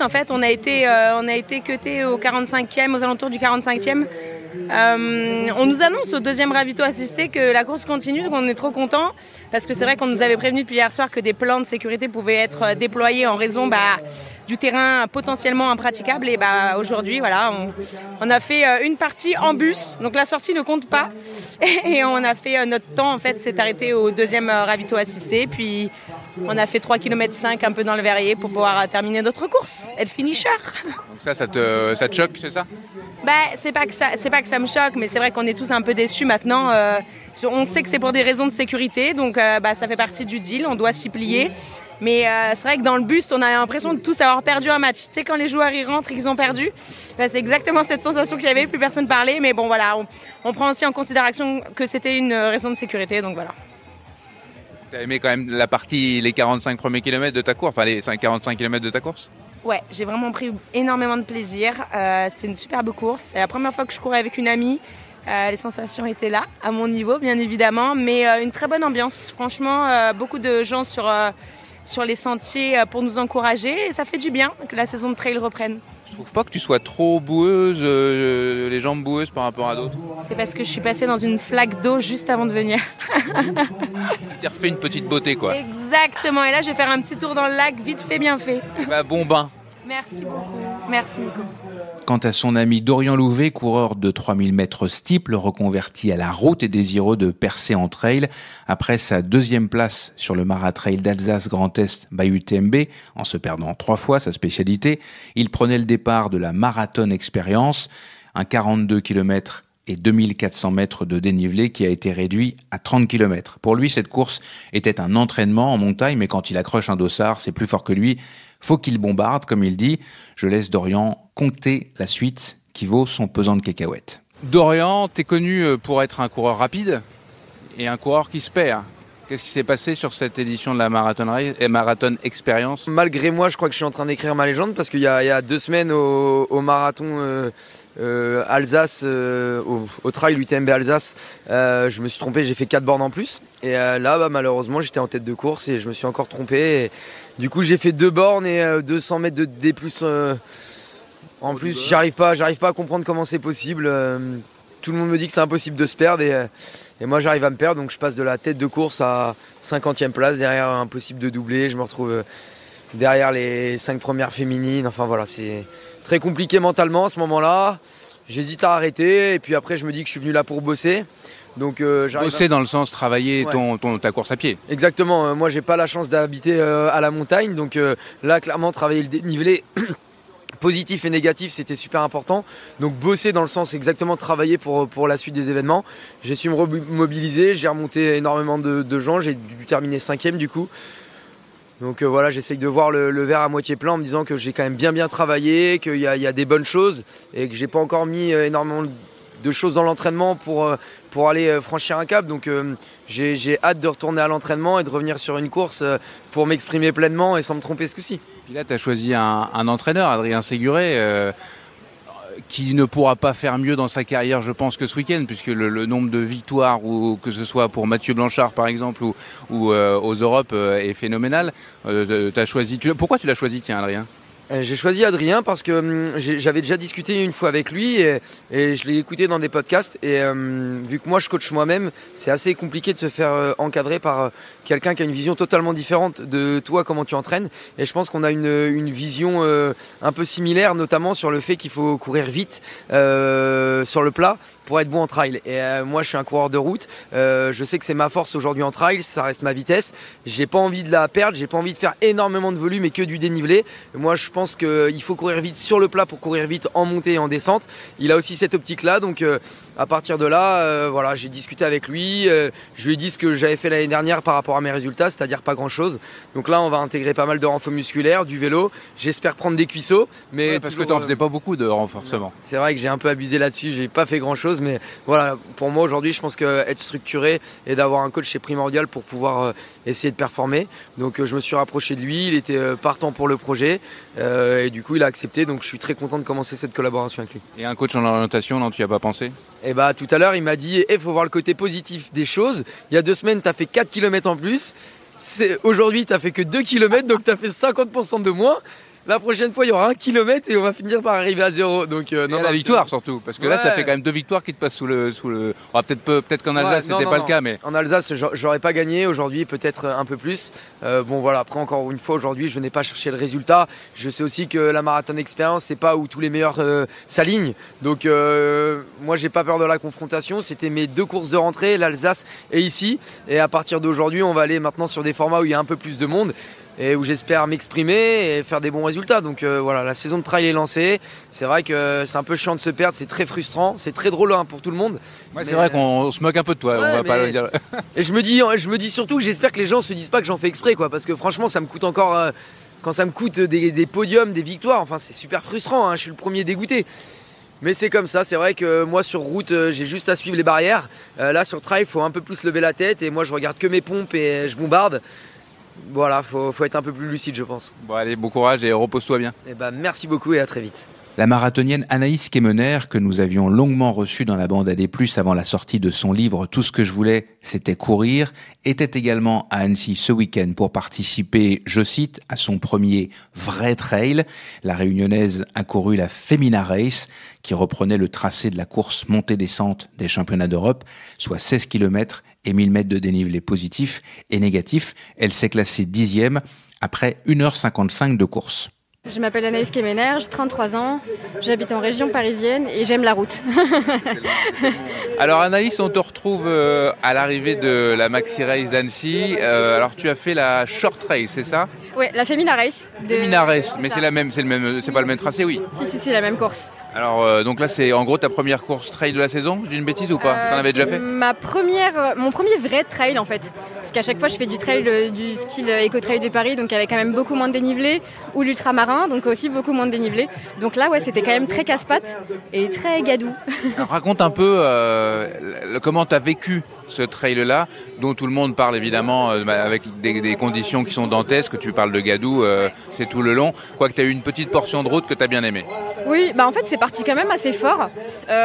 En fait, on a été cuté au 45e, aux alentours du 45e. On nous annonce au deuxième ravito assisté que la course continue, donc on est trop contents parce que c'est vrai qu'on nous avait prévenu depuis hier soir que des plans de sécurité pouvaient être déployés en raison du terrain potentiellement impraticable et aujourd'hui voilà on a fait une partie en bus, donc la sortie ne compte pas et on a fait notre temps en fait s'est arrêté au deuxième ravito assisté, puis on a fait 3,5 km un peu dans le Verrier pour pouvoir terminer notre course, être finisher. Donc ça te choque, c'est ça ? C'est pas que ça me choque, mais c'est vrai qu'on est tous un peu déçus maintenant. On sait que c'est pour des raisons de sécurité, donc ça fait partie du deal, on doit s'y plier. Mais c'est vrai que dans le bus, on a l'impression de tous avoir perdu un match. Tu sais, quand les joueurs y rentrent et qu'ils ont perdu, c'est exactement cette sensation qu'il y avait, plus personne parlait. Mais bon, voilà, on prend aussi en considération que c'était une raison de sécurité, donc voilà. Tu as aimé quand même les 45 premiers kilomètres de ta course, enfin les 45 kilomètres de ta course? Ouais, j'ai vraiment pris énormément de plaisir. C'était une superbe course. C'est la première fois que je courais avec une amie. Les sensations étaient là, à mon niveau, bien évidemment. Mais une très bonne ambiance. Franchement, beaucoup de gens sur les sentiers pour nous encourager. Et ça fait du bien que la saison de trail reprenne. Je trouve pas que tu sois trop boueuse, les jambes boueuses par rapport à d'autres. C'est parce que je suis passée dans une flaque d'eau juste avant de venir. Tu as refait une petite beauté, quoi. Exactement. Et là, je vais faire un petit tour dans le lac, vite fait, bien fait. Bah, bon bain. Merci beaucoup. Merci, Nico. Quant à son ami Dorian Louvet, coureur de 3000 mètres steeple, reconverti à la route et désireux de percer en trail, après sa 2e place sur le Maratrail d'Alsace Grand Est by UTMB, en se perdant 3 fois sa spécialité, il prenait le départ de la Marathon Experience, un 42 km et 2400 mètres de dénivelé qui a été réduit à 30 km. Pour lui, cette course était un entraînement en montagne, mais quand il accroche un dossard, c'est plus fort que lui. Faut qu'il bombarde, comme il dit. Je laisse Dorian compter la suite qui vaut son pesant de cacahuètes. Dorian, t'es connu pour être un coureur rapide et un coureur qui se perd. Qu'est-ce qui s'est passé sur cette édition de la Marathon Experience? Malgré moi, je crois que je suis en train d'écrire ma légende parce qu'il y a 2 semaines au marathon Alsace, au trail UTMB Alsace, je me suis trompé, j'ai fait 4 bornes en plus. Et là, malheureusement, j'étais en tête de course et je me suis encore trompé. Et, du coup, j'ai fait 2 bornes et 200 mètres de D+. En plus, j'arrive pas à comprendre comment c'est possible. Tout le monde me dit que c'est impossible de se perdre et moi j'arrive à me perdre, donc je passe de la tête de course à 50e place, derrière impossible de doubler, je me retrouve derrière les 5 premières féminines, enfin voilà, c'est très compliqué mentalement à ce moment-là, j'hésite à arrêter et puis après je me dis que je suis venu là pour bosser. Donc, bosser dans le sens travailler ta course à pied. Exactement, moi j'ai pas la chance d'habiter à la montagne, donc là clairement travailler le dénivelé positif et négatif, c'était super important. Donc bosser dans le sens exactement travailler pour la suite des événements. J'ai su me remobiliser, j'ai remonté énormément de gens, j'ai dû terminer 5e du coup. Donc voilà, j'essaye de voir le verre à moitié plein en me disant que j'ai quand même bien travaillé, qu'il y a des bonnes choses et que j'ai pas encore mis énormément de choses dans l'entraînement pour aller franchir un cap. Donc j'ai hâte de retourner à l'entraînement et de revenir sur une course pour m'exprimer pleinement et sans me tromper ce coup-ci. Puis là, tu as choisi un entraîneur, Adrien Séguré, qui ne pourra pas faire mieux dans sa carrière, je pense, que ce week-end, puisque le nombre de victoires, ou que ce soit pour Mathieu Blanchard, par exemple, ou aux Europes, est phénoménal. Pourquoi tu l'as choisi, tiens, Adrien ? J'ai choisi Adrien parce que j'avais déjà discuté une fois avec lui et je l'ai écouté dans des podcasts et vu que moi je coach moi-même, c'est assez compliqué de se faire encadrer par quelqu'un qui a une vision totalement différente de toi, comment tu entraînes, et je pense qu'on a une vision un peu similaire, notamment sur le fait qu'il faut courir vite sur le plat pour être bon en trail. Et moi je suis un coureur de route, je sais que c'est ma force aujourd'hui en trail, ça reste ma vitesse, j'ai pas envie de la perdre, j'ai pas envie de faire énormément de volume et que du dénivelé. Moi je pense qu'il faut courir vite sur le plat pour courir vite en montée et en descente. Il a aussi cette optique là, donc à partir de là voilà, j'ai discuté avec lui, je lui ai dit ce que j'avais fait l'année dernière par rapport à mes résultats, c'est-à-dire pas grand chose. Donc là on va intégrer pas mal de renfort musculaire, du vélo, j'espère prendre des cuisseaux, mais parce que t'en faisais pas beaucoup de renforcement. C'est vrai que j'ai un peu abusé là-dessus, j'ai pas fait grand chose, mais voilà, pour moi aujourd'hui je pense qu'être structuré et d'avoir un coach c'est primordial pour pouvoir essayer de performer. Donc je me suis rapproché de lui, il était partant pour le projet et du coup il a accepté, donc je suis très content de commencer cette collaboration avec lui. Et un coach en orientation, non, tu y as pas pensé? Et bah tout à l'heure il m'a dit faut voir le côté positif des choses, il y a 2 semaines tu as fait 4 km en plus, aujourd'hui tu as fait que 2 km, donc tu as fait 50% de moins. La prochaine fois, il y aura 1 km et on va finir par arriver à 0. Donc, la victoire surtout, parce que là, ça fait quand même 2 victoires qui te passent sous le. Oh, peut-être qu'en Alsace, c'était pas le cas, mais. En Alsace, j'aurais pas gagné. Aujourd'hui, peut-être un peu plus. Bon, voilà. Après, encore une fois, aujourd'hui, je n'ai pas cherché le résultat. Je sais aussi que la Marathon Experience, c'est pas où tous les meilleurs s'alignent. Donc, moi, j'ai pas peur de la confrontation. C'était mes 2 courses de rentrée, l'Alsace et ici. Et à partir d'aujourd'hui, on va aller maintenant sur des formats où il y a un peu plus de monde et où j'espère m'exprimer et faire des bons résultats. Donc voilà, la saison de trail est lancée. C'est vrai que c'est un peu chiant de se perdre, c'est très frustrant, c'est très drôle pour tout le monde. Ouais, c'est vrai qu'on se moque un peu de toi, on va pas le dire. Et je me dis surtout que j'espère que les gens se disent pas que j'en fais exprès, quoi, parce que franchement ça me coûte encore, quand ça me coûte des podiums, des victoires, enfin c'est super frustrant, hein, je suis le premier dégoûté. Mais c'est comme ça, c'est vrai que moi sur route j'ai juste à suivre les barrières. Là sur trail il faut un peu plus lever la tête et moi je regarde que mes pompes et je bombarde. Voilà, faut être un peu plus lucide je pense. Bon allez, bon courage et repose-toi bien. Et merci beaucoup et à très vite. La marathonienne Anaïs Kemener, que nous avions longuement reçue dans la bande AD+, avant la sortie de son livre « Tout ce que je voulais, c'était courir », était également à Annecy ce week-end pour participer, je cite, à son premier vrai trail. La réunionnaise a couru la Femina Race, qui reprenait le tracé de la course montée-descente des championnats d'Europe, soit 16 km et 1000 mètres de dénivelé positif et négatif. Elle s'est classée 10e après 1h55 de course. Je m'appelle Anaïs Kemener, j'ai 33 ans, j'habite en région parisienne et j'aime la route. Alors Anaïs, on te retrouve à l'arrivée de la Maxi Race d'Annecy. Alors tu as fait la Short Race, c'est ça ? Oui, la Femina Race. Femina Race, mais c'est pas le même tracé, oui. Si, c'est la même course. Alors donc là c'est en gros ta première course trail de la saison, je dis une bêtise ou pas ? T'en avais déjà fait ? Mon premier vrai trail en fait, parce qu'à chaque fois je fais du trail du style Eco-Trail de Paris, donc avec quand même beaucoup moins de dénivelé, ou l'ultramarin, donc aussi beaucoup moins de dénivelé. Donc là c'était quand même très casse-pattes et très gadou. Alors, raconte un peu comment t'as vécu ce trail-là, dont tout le monde parle évidemment avec des conditions qui sont dantesques. Tu parles de gadou, c'est tout le long. Quoique tu as eu une petite portion de route que tu as bien aimée. Oui, en fait c'est parti quand même assez fort.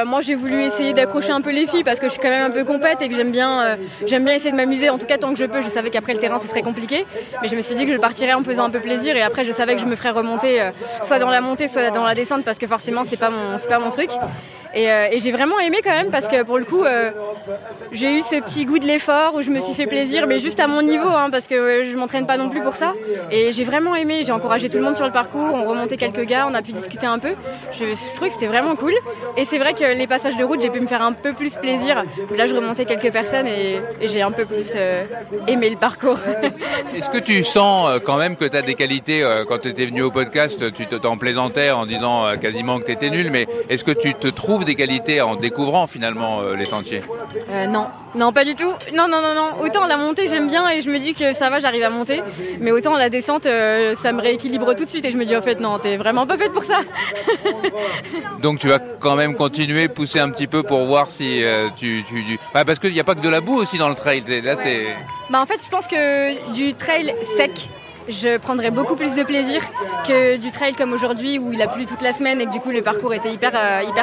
Moi j'ai voulu essayer d'accrocher un peu les filles parce que je suis quand même un peu compète et que j'aime bien essayer de m'amuser. En tout cas tant que je peux. Je savais qu'après le terrain ce serait compliqué, mais je me suis dit que je partirais en me faisant un peu plaisir et après je savais que je me ferais remonter soit dans la montée soit dans la descente parce que forcément c'est pas mon truc. Et j'ai vraiment aimé quand même parce que pour le coup j'ai eu ce petit goût de l'effort où je me suis fait plaisir, mais juste à mon niveau parce que je m'entraîne pas non plus pour ça. Et j'ai vraiment aimé, j'ai encouragé tout le monde sur le parcours, on remontait quelques gars, on a pu discuter un peu. Je trouvais que c'était vraiment cool. Et c'est vrai que les passages de route, j'ai pu me faire un peu plus plaisir. Là je remontais quelques personnes et j'ai un peu plus aimé le parcours. Est-ce que tu sens quand même que tu as des qualités quand tu étais venu au podcast, tu t'en plaisantais en disant quasiment que tu étais nul, mais est-ce que tu te trouves des qualités en découvrant finalement les sentiers ? Non, pas du tout. Non. Autant la montée j'aime bien et je me dis que ça va, j'arrive à monter. Mais autant la descente, ça me rééquilibre tout de suite et je me dis en fait non, t'es vraiment pas faite pour ça. Donc tu vas quand même continuer, pousser un petit peu pour voir si parce qu'il n'y a pas que de la boue aussi dans le trail. Là c'est. En fait je pense que du trail sec, je prendrais beaucoup plus de plaisir que du trail comme aujourd'hui où il a plu toute la semaine et que du coup le parcours était hyper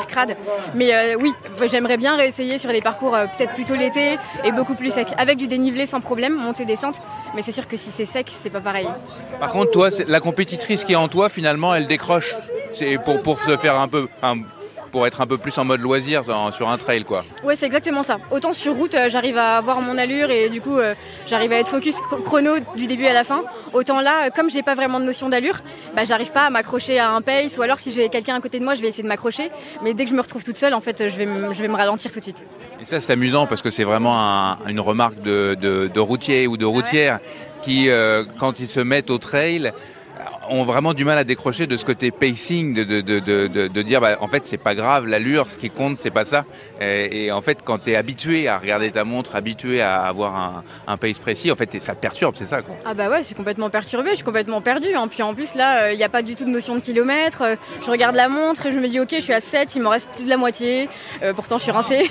crade. Mais oui, j'aimerais bien réessayer sur des parcours peut-être plutôt l'été et beaucoup plus sec, avec du dénivelé sans problème, montée-descente. Mais c'est sûr que si c'est sec, c'est pas pareil. Par contre, toi, la compétitrice qui est en toi, finalement, elle décroche. C'est pour se faire un peu. Pour être un peu plus en mode loisir sur un trail quoi. Ouais, c'est exactement ça. Autant sur route j'arrive à avoir mon allure et du coup j'arrive à être focus chrono du début à la fin. Autant là comme j'ai pas vraiment de notion d'allure, j'arrive pas à m'accrocher à un pace ou alors si j'ai quelqu'un à côté de moi je vais essayer de m'accrocher, mais dès que je me retrouve toute seule en fait je vais me ralentir tout de suite. Et ça c'est amusant parce que c'est vraiment une remarque de routier ou de routière qui quand ils se mettent au trail ont vraiment du mal à décrocher de ce côté pacing, de dire en fait c'est pas grave, l'allure, ce qui compte c'est pas ça. Et en fait quand t'es habitué à regarder ta montre, habitué à avoir un pace précis, en fait ça te perturbe, c'est ça quoi. Ah ouais, je suis complètement perturbée, je suis complètement perdue. Puis en plus là, il n'y a pas du tout de notion de kilomètres. Je regarde la montre et je me dis ok, je suis à 7, il m'en reste plus de la moitié. Pourtant je suis rincée,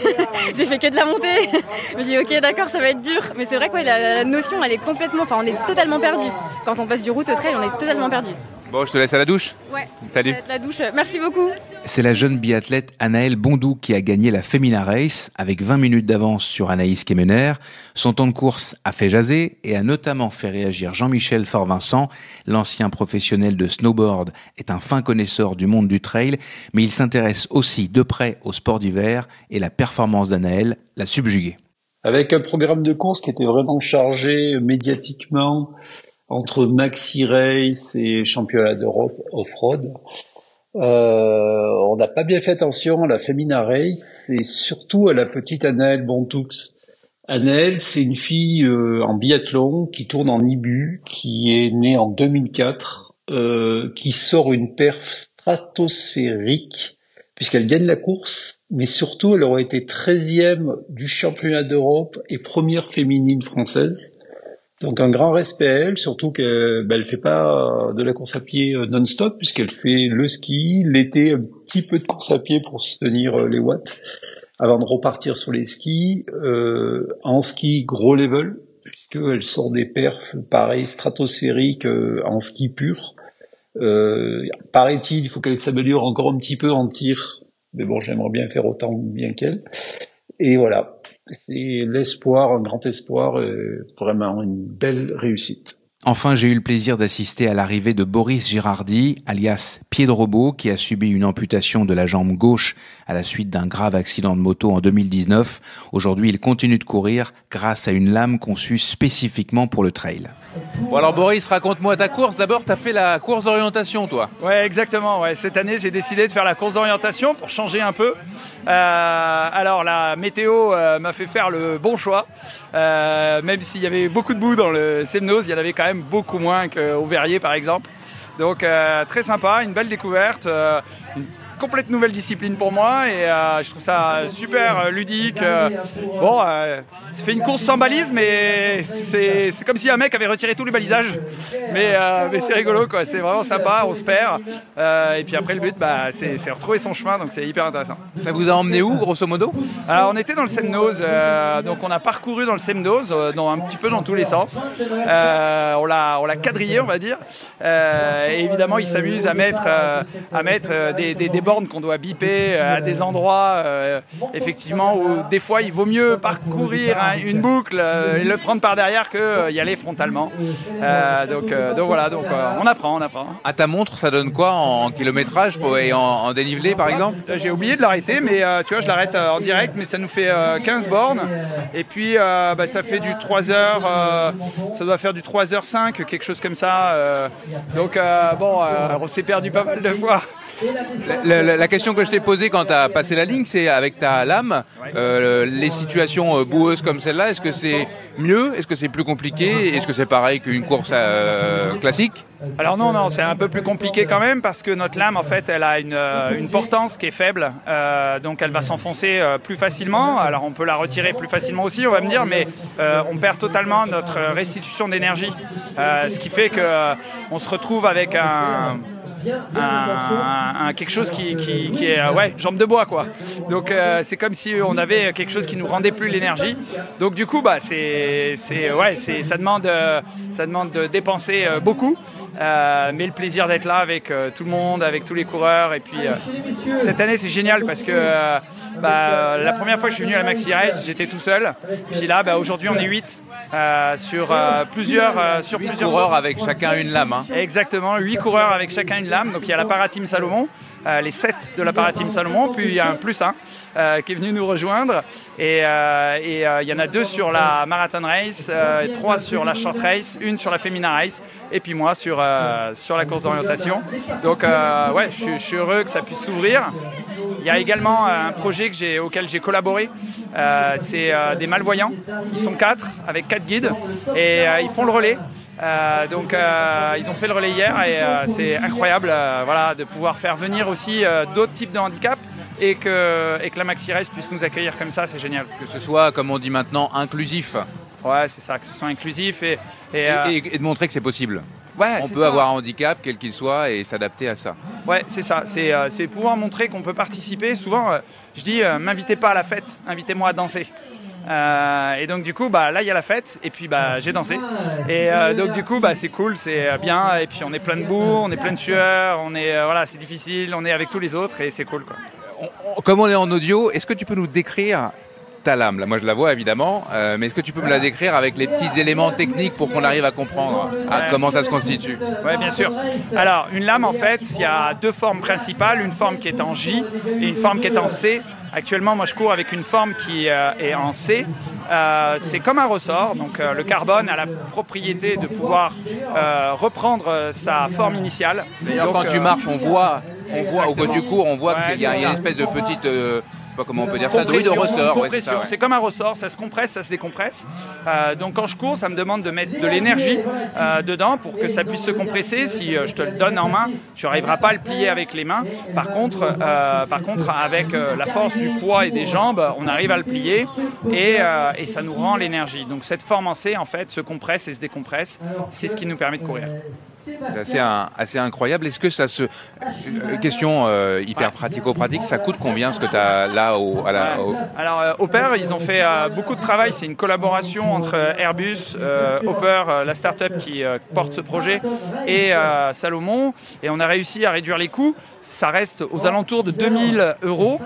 j'ai fait que de la montée. Je me dis ok d'accord, ça va être dur. Mais c'est vrai que la notion elle est complètement, on est totalement perdu. Quand on passe du route au trail, on est totalement perdu. Bon, je te laisse à la douche. Ouais. Salut. La douche. Merci beaucoup. C'est la jeune biathlète Anaëlle Bondou qui a gagné la Femina Race avec 20 minutes d'avance sur Anaïs Kemener. Son temps de course a fait jaser et a notamment fait réagir Jean-Michel Fort-Vincent. L'ancien professionnel de snowboard est un fin connaisseur du monde du trail, mais il s'intéresse aussi de près au sport d'hiver et la performance d'Anaëlle l'a subjugué. Avec un programme de course qui était vraiment chargé médiatiquement, entre Maxi Race et Championnat d'Europe Off-Road. On n'a pas bien fait attention à la Femina Race et surtout à la petite Anaëlle Bondou. Anaëlle, c'est une fille en biathlon qui tourne en IBU, qui est née en 2004, qui sort une perf stratosphérique puisqu'elle gagne la course, mais surtout elle aurait été 13e du Championnat d'Europe et première féminine française. Donc un grand respect à elle, surtout qu'elle elle fait pas de la course à pied non-stop, puisqu'elle fait le ski, l'été un petit peu de course à pied pour se tenir les watts, avant de repartir sur les skis. En ski, gros level, puisqu'elle sort des perfs, pareil, stratosphériques en ski pur. Paraît-il, il faut qu'elle s'améliore encore un petit peu en tir, mais bon, j'aimerais bien faire autant bien qu'elle. Et voilà. C'est l'espoir, un grand espoir, vraiment une belle réussite. Enfin, j'ai eu le plaisir d'assister à l'arrivée de Boris Girardi, alias Pied de Robot, qui a subi une amputation de la jambe gauche à la suite d'un grave accident de moto en 2019. Aujourd'hui, il continue de courir grâce à une lame conçue spécifiquement pour le trail. Bon alors Boris, raconte-moi ta course. D'abord, tu as fait la course d'orientation, toi. Ouais, exactement. Ouais. Cette année, j'ai décidé de faire la course d'orientation pour changer un peu. Alors, la météo m'a fait faire le bon choix. Même s'il y avait beaucoup de boue dans le Semnoz, il y en avait quand même beaucoup moins qu'au Verrier, par exemple. Donc, très sympa, une belle découverte. Une complète nouvelle discipline pour moi et je trouve ça super ludique. Ça fait une course sans balise, mais c'est comme si un mec avait retiré tous les balisages. Mais c'est rigolo, quoi. C'est vraiment sympa, on se perd. Et puis après, le but, c'est retrouver son chemin, donc c'est hyper intéressant. Ça vous a emmené où, grosso modo ? Alors, on était dans le Semnoz, donc on a parcouru dans le Semnoz, un petit peu dans tous les sens. On l'a quadrillé, on va dire. Et évidemment, il s'amuse à mettre des bornes qu'on doit biper à des endroits effectivement où des fois il vaut mieux parcourir une boucle et le prendre par derrière que y aller frontalement. Donc voilà, on apprend. À ta montre, ça donne quoi en kilométrage et en dénivelé par exemple ? J'ai oublié de l'arrêter, mais tu vois, je l'arrête en direct, mais ça nous fait 15 bornes et puis ça fait du 3 heures, ça doit faire du 3h05, quelque chose comme ça. On s'est perdu pas mal de fois. La question que je t'ai posée quand tu as passé la ligne, c'est avec ta lame, les situations boueuses comme celle-là, est-ce que c'est mieux ? Est-ce que c'est plus compliqué ? Est-ce que c'est pareil qu'une course classique ? Alors non, c'est un peu plus compliqué quand même parce que notre lame, en fait, elle a une portance qui est faible, donc elle va s'enfoncer plus facilement. Alors on peut la retirer plus facilement aussi, on va me dire, mais on perd totalement notre restitution d'énergie, ce qui fait qu'on se retrouve avec quelque chose qui est jambe de bois, quoi. Donc c'est comme si on avait quelque chose qui nous rendait plus l'énergie. Donc du coup ça demande de dépenser beaucoup, mais le plaisir d'être là avec tout le monde, avec tous les coureurs. Et puis cette année c'est génial parce que la première fois que je suis venu à la Maxi Race, j'étais tout seul. Puis là aujourd'hui on est 8 sur plusieurs coureurs avec chacun une lame, hein. Exactement, 8 coureurs avec chacun une lame. Donc il y a la Parateam Salomon, les 7 de la Parateam Salomon, puis il y a un plus 1 qui est venu nous rejoindre. Et il y en a 2 sur la Marathon Race, 3 sur la Short Race, 1 sur la Femina Race, et puis moi sur la course d'orientation. Donc je suis heureux que ça puisse s'ouvrir. Il y a également un projet auquel j'ai collaboré, c'est des malvoyants. Ils sont 4 avec 4 guides et ils font le relais. Ils ont fait le relais hier et c'est incroyable de pouvoir faire venir aussi d'autres types de handicaps et que la Maxi Race puisse nous accueillir comme ça, c'est génial. Que ce soit, comme on dit maintenant, inclusif. Ouais, c'est ça, que ce soit inclusif et de montrer que c'est possible. Ouais, on peut avoir un handicap, quel qu'il soit, et s'adapter à ça. Ouais, c'est ça. C'est pouvoir montrer qu'on peut participer. Souvent, je dis, m'invitez pas à la fête, invitez-moi à danser. Et donc du coup là il y a la fête et puis j'ai dansé et donc du coup c'est cool, c'est bien et puis on est plein de boue, on est plein de sueur, on est c'est difficile, on est avec tous les autres et c'est cool, quoi. Comme on est en audio, est-ce que tu peux nous décrire ta lame? Là, moi je la vois évidemment, mais est-ce que tu peux me la décrire avec les petits éléments techniques pour qu'on arrive à comprendre comment ça se constitue? Oui, bien sûr. Alors une lame, en fait, il y a 2 formes principales, une forme qui est en J et une forme qui est en C. Actuellement, moi je cours avec une forme qui est en C. C'est comme un ressort, donc le carbone a la propriété de pouvoir reprendre sa forme initiale. D'ailleurs, quand tu marches, on voit au côté du cours, on voit qu'il y a une espèce de petite sais pas comment on peut dire ça, de ressort. Compression, c'est comme un ressort, ça se compresse, ça se décompresse. Donc quand je cours, ça me demande de mettre de l'énergie dedans pour que ça puisse se compresser. Si je te le donne en main, tu n'arriveras pas à le plier avec les mains. Par contre avec la force du poids et des jambes, on arrive à le plier et ça nous rend l'énergie. Donc cette forme en C, en fait, se compresse et se décompresse. C'est ce qui nous permet de courir. C'est assez incroyable. Est-ce que ça se... Question hyper pratico-pratique, ça coûte combien ce que tu as là Alors, Hopper, ils ont fait beaucoup de travail. C'est une collaboration entre Airbus, Hopper, la start-up qui porte ce projet, et Salomon. Et on a réussi à réduire les coûts. Ça reste aux alentours de 2 000 €.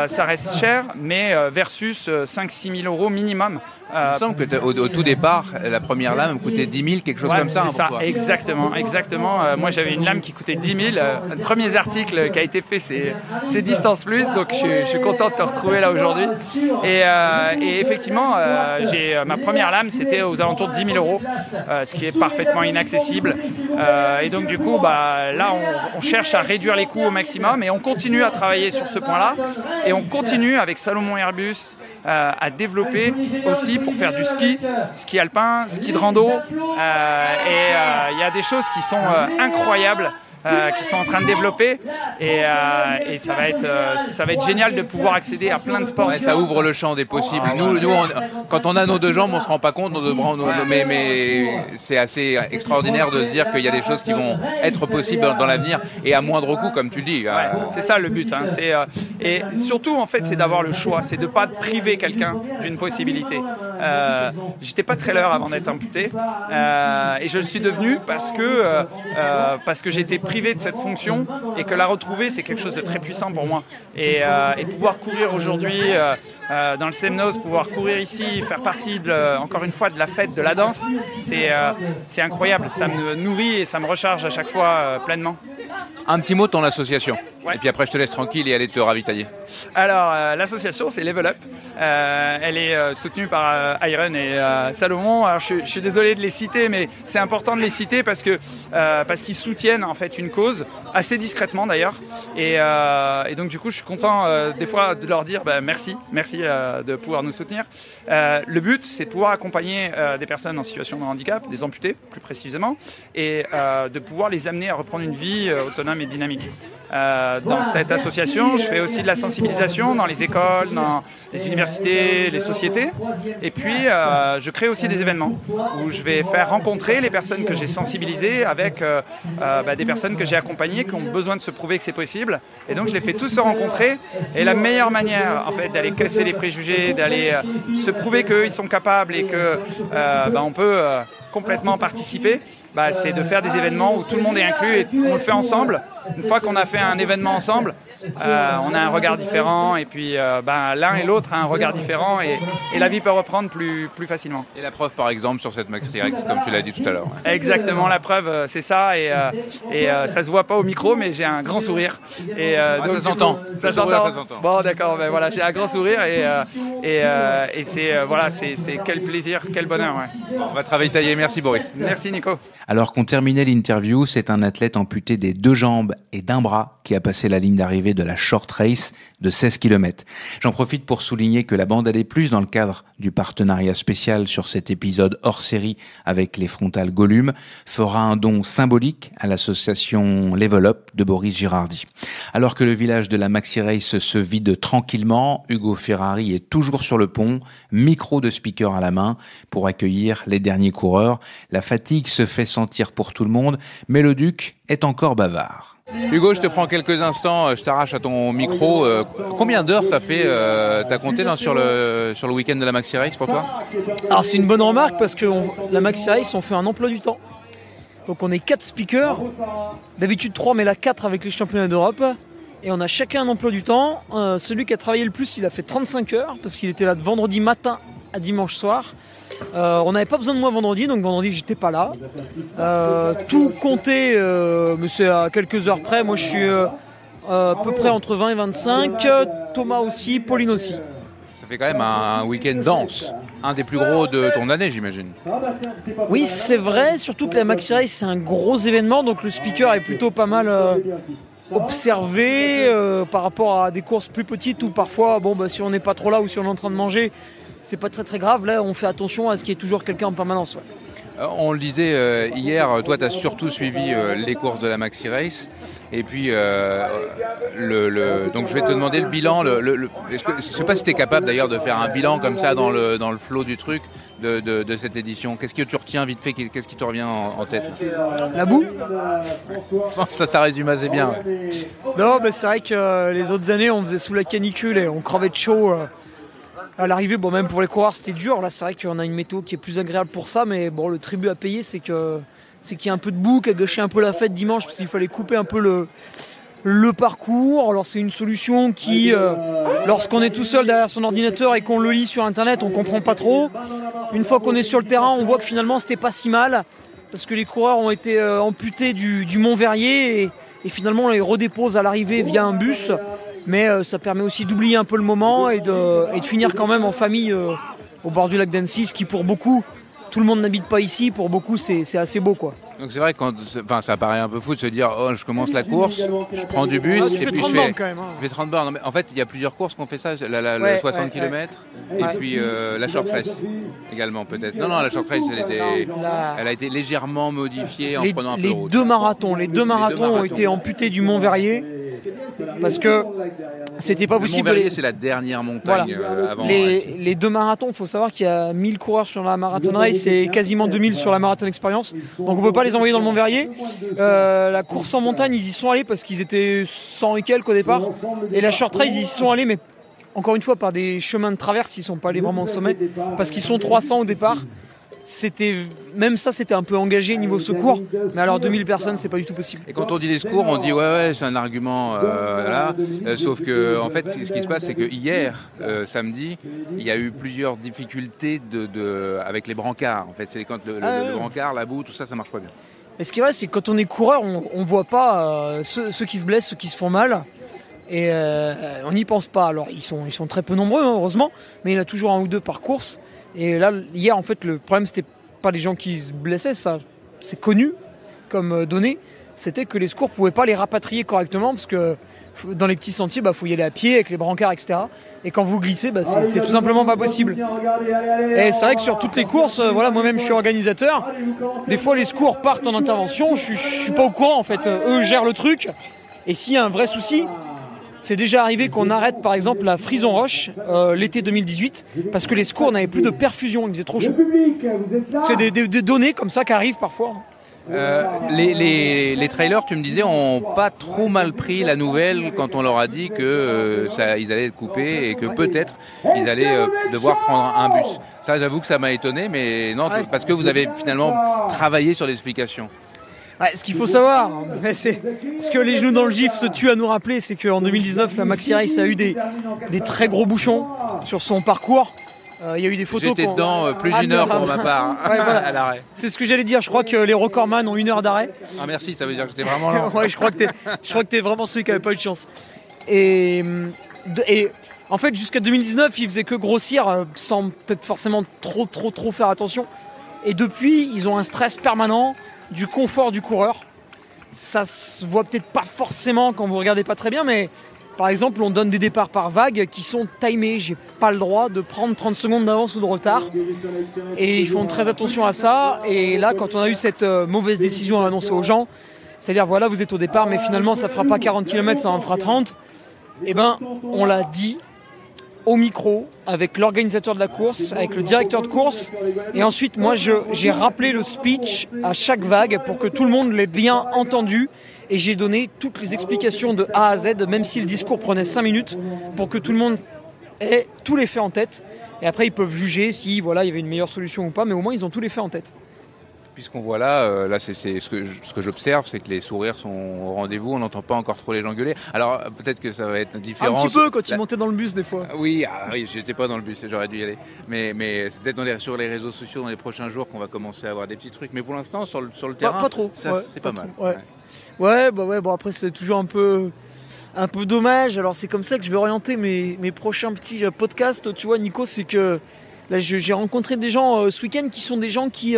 Ça reste cher, mais versus 5-6 000 € minimum. Il me semble que au tout départ, la première lame coûtait 10 000, quelque chose comme ça. C'est ça, exactement. Moi, j'avais une lame qui coûtait 10 000. Le premier article qui a été fait, c'est Distance Plus. Donc, je suis content de te retrouver là aujourd'hui. Et effectivement, ma première lame, c'était aux alentours de 10 000 €, ce qui est parfaitement inaccessible. Et donc, du coup, là, on cherche à réduire les coûts au maximum et on continue à travailler sur ce point-là. Et on continue avec Salomon Airbus à développer aussi pour faire du ski alpin, ski de rando. Et il y a des choses qui sont incroyables qui sont en train de développer et ça va être génial de pouvoir accéder à plein de sports. Ça ouvre le champ des possibles. Nous quand on a nos deux jambes, on se rend pas compte, mais c'est assez extraordinaire de se dire qu'il y a des choses qui vont être possibles dans l'avenir et à moindre coût, comme tu le dis. C'est ça le but. Et surtout, en fait, c'est d'avoir le choix, c'est de pas priver quelqu'un d'une possibilité. J'étais pas trailer avant d'être amputé et je le suis devenu parce que j'étais privé de cette fonction et que la retrouver, c'est quelque chose de très puissant pour moi. Et pouvoir courir aujourd'hui dans le Semnoz, pouvoir courir ici, faire partie encore une fois de la fête de la danse, c'est incroyable. Ça me nourrit et ça me recharge à chaque fois pleinement. Un petit mot de ton association. Et puis après je te laisse tranquille et aller te ravitailler. Alors l'association c'est Level Up. Elle est soutenue par Iron et Salomon. Alors je suis désolé de les citer, mais c'est important de les citer parce qu'ils soutiennent en fait une cause assez discrètement d'ailleurs. Et donc du coup je suis content des fois de leur dire merci de pouvoir nous soutenir. Le but c'est de pouvoir accompagner des personnes en situation de handicap, des amputés plus précisément, et de pouvoir les amener à reprendre une vie autonome et dynamique. Dans cette association, je fais aussi de la sensibilisation dans les écoles, dans les universités, les sociétés. Et puis, je crée aussi des événements où je vais faire rencontrer les personnes que j'ai sensibilisées avec des personnes que j'ai accompagnées qui ont besoin de se prouver que c'est possible. Et donc, je les fais tous se rencontrer. Et la meilleure manière, en fait, d'aller casser les préjugés, d'aller se prouver qu'eux, ils sont capables et qu'on peut complètement participer, c'est de faire des événements où tout le monde est inclus et on le fait ensemble. Une fois qu'on a fait un événement ensemble, on a un regard différent et puis l'un et l'autre a un regard différent et la vie peut reprendre plus facilement. Et la preuve par exemple sur cette Maxi Rex, comme tu l'as dit tout à l'heure. Exactement, la preuve c'est ça et ça se voit pas au micro mais j'ai un grand sourire. Et, donc, ça s'entend. Ça s'entend. Bon d'accord, voilà, j'ai un grand sourire et c'est quel plaisir, quel bonheur. Ouais. On va te ravitailler, merci Boris. Merci Nico. Alors qu'on terminait l'interview, c'est un athlète amputé des 2 jambes et d'un bras qui a passé la ligne d'arrivée de la short race de 16 km. J'en profite pour souligner que la bande AD+, dans le cadre du partenariat spécial sur cet épisode hors série avec les frontales Gollum, fera un don symbolique à l'association Level Up de Boris Girardi. Alors que le village de la Maxi Race se vide tranquillement, Hugo Ferrari est toujours sur le pont, micro de speaker à la main, pour accueillir les derniers coureurs. La fatigue se fait sentir pour tout le monde, mais le Duc est encore bavard. Hugo, je te prends quelques instants, je t'arrache à ton micro. Combien d'heures ça fait t'as compté sur le week-end de la Maxi Race pour toi? Alors c'est une bonne remarque parce que la Maxi Race, on fait un emploi du temps. Donc on est 4 speakers, d'habitude 3 mais là 4 avec les championnats d'Europe. Et on a chacun un emploi du temps. Celui qui a travaillé le plus, il a fait 35 heures parce qu'il était là de vendredi matin à dimanche soir. On n'avait pas besoin de moi vendredi, donc vendredi j'étais pas là. Tout compté, mais c'est à quelques heures près. Moi je suis à peu près entre 20 et 25. Thomas aussi, Pauline aussi. Ça fait quand même un week-end dense, un des plus gros de ton année j'imagine. Oui c'est vrai, surtout que la Maxi Race c'est un gros événement, donc le speaker est plutôt pas mal observer par rapport à des courses plus petites où parfois, si on n'est pas trop là ou si on est en train de manger, c'est pas très très grave. Là, on fait attention à ce qu'il y ait toujours quelqu'un en permanence. Ouais. On le disait hier, toi tu as surtout suivi les courses de la Maxi Race. Et puis, donc je vais te demander le bilan. Je ne sais pas si tu es capable d'ailleurs de faire un bilan comme ça dans le flow du truc de cette édition. Qu'est-ce que tu retiens vite fait? Qu'est-ce qui te revient en tête? La boue. Ça résume assez bien. Non, c'est vrai que les autres années, on faisait sous la canicule et on crevait de chaud. À l'arrivée, même pour les coureurs, c'était dur. Là, c'est vrai qu'on a une météo qui est plus agréable pour ça. Mais le tribut à payer, c'est qu'il y a un peu de boue, qui a gâché un peu la fête dimanche parce qu'il fallait couper un peu le parcours. Alors c'est une solution qui, lorsqu'on est tout seul derrière son ordinateur et qu'on le lit sur internet, on comprend pas trop. Une fois qu'on est sur le terrain, on voit que finalement c'était pas si mal parce que les coureurs ont été amputés du Mont Verrier et finalement on les redépose à l'arrivée via un bus. Mais ça permet aussi d'oublier un peu le moment et de finir quand même en famille au bord du lac d'Annecy, ce qui pour beaucoup, tout le monde n'habite pas ici, pour beaucoup c'est assez beau quoi. Donc c'est vrai que ça paraît un peu fou de se dire je commence la course, je prends du bus et puis je fais 30 bornes. En fait il y a plusieurs courses qui ont fait ça, le 60 km et puis la short race également peut-être. Non la short race elle a été légèrement modifiée en prenant un peu de route. Les deux marathons ont été amputés du Mont Verrier parce que c'était pas possible. Le Mont Verrier c'est la dernière montagne avant. Les deux marathons, il faut savoir qu'il y a 1000 coureurs sur la Marathon Race et quasiment 2000 sur la Marathon Experience. Donc on peut pas les envoyer dans le Mont Verrier. La course en montagne, ils y sont allés parce qu'ils étaient 100 et quelques au départ. Et la short race, ils y sont allés, mais encore une fois par des chemins de traverse, ils sont pas allés vraiment au sommet parce qu'ils sont 300 au départ. Même ça, c'était un peu engagé niveau secours, mais alors 2000 personnes, c'est pas du tout possible. Et quand on dit les secours, on dit ouais, c'est un argument sauf que en fait, ce qui se passe, c'est que hier, samedi, il y a eu plusieurs difficultés avec les brancards. En fait, c'est quand le brancard, la boue, tout ça, ça marche pas bien. Et ce qui est vrai, c'est que quand on est coureur, on voit pas ceux qui se blessent, ceux qui se font mal. Et on n'y pense pas. Alors ils sont très peu nombreux, heureusement, mais il y en a toujours un ou deux par course. Et là, hier, en fait, le problème, c'était pas les gens qui se blessaient, ça, c'est connu comme données. C'était que les secours pouvaient pas les rapatrier correctement parce que dans les petits sentiers, faut y aller à pied avec les brancards, etc. Et quand vous glissez, c'est tout simplement pas possible. Et c'est vrai que sur toutes les courses, moi-même, je suis organisateur. Des fois, les secours partent en intervention. Je suis pas au courant, en fait. Eux gèrent le truc. Et s'il y a un vrai souci, c'est déjà arrivé qu'on arrête par exemple la Frison Roche l'été 2018 parce que les secours n'avaient plus de perfusion, il faisait trop chaud. C'est des données comme ça qui arrivent parfois. Les trailers, tu me disais, ont pas trop mal pris la nouvelle quand on leur a dit que ils allaient être coupés et que peut-être ils allaient devoir prendre un bus. Ça, j'avoue que ça m'a étonné, mais non, parce que vous avez finalement travaillé sur l'explication. Ce qu'il faut savoir, c'est ce que les genoux dans le gif se tuent à nous rappeler, c'est qu'en 2019, la Maxi Race a eu des très gros bouchons sur son parcours. Il y a eu des photos. J'étais dedans plus d'une heure pour ma part à l'arrêt. C'est ce que j'allais dire. Je crois que les recordman ont 1 heure d'arrêt. Ah merci, ça veut dire que j'étais vraiment là. Je crois que t'es vraiment celui qui avait pas eu de chance. Et en fait, jusqu'à 2019, ils faisaient que grossir sans peut-être forcément trop faire attention. Et depuis, ils ont un stress permanent du confort du coureur. Ça se voit peut-être pas forcément quand vous regardez pas très bien, mais par exemple, on donne des départs par vague qui sont timés. J'ai pas le droit de prendre 30 secondes d'avance ou de retard. Et ils font très attention à ça. Et là, quand on a eu cette mauvaise décision à annoncer aux gens, c'est-à-dire voilà, vous êtes au départ, mais finalement ça fera pas 40 km, ça en fera 30. On l'a dit au micro avec l'organisateur de la course, avec le directeur de course, et ensuite moi j'ai rappelé le speech à chaque vague pour que tout le monde l'ait bien entendu, et j'ai donné toutes les explications de A à Z, même si le discours prenait 5 minutes, pour que tout le monde ait tous les faits en tête, et après ils peuvent juger si il y avait une meilleure solution ou pas, mais au moins ils ont tous les faits en tête. Puisqu'on voit là, c'est ce que j'observe, c'est que les sourires sont au rendez-vous, on n'entend pas encore trop les gens gueuler. Alors peut-être que ça va être différent. Un petit peu quand ils montaient dans le bus des fois. Oui, j'étais pas dans le bus, j'aurais dû y aller. Mais c'est peut-être sur les réseaux sociaux dans les prochains jours qu'on va commencer à avoir des petits trucs. Mais pour l'instant, sur le terrain, pas trop. Ça, c'est pas mal. Bon après c'est toujours un peu dommage. Alors c'est comme ça que je vais orienter mes prochains petits podcasts. Tu vois, Nico, c'est que là j'ai rencontré des gens ce week-end qui sont des gens qui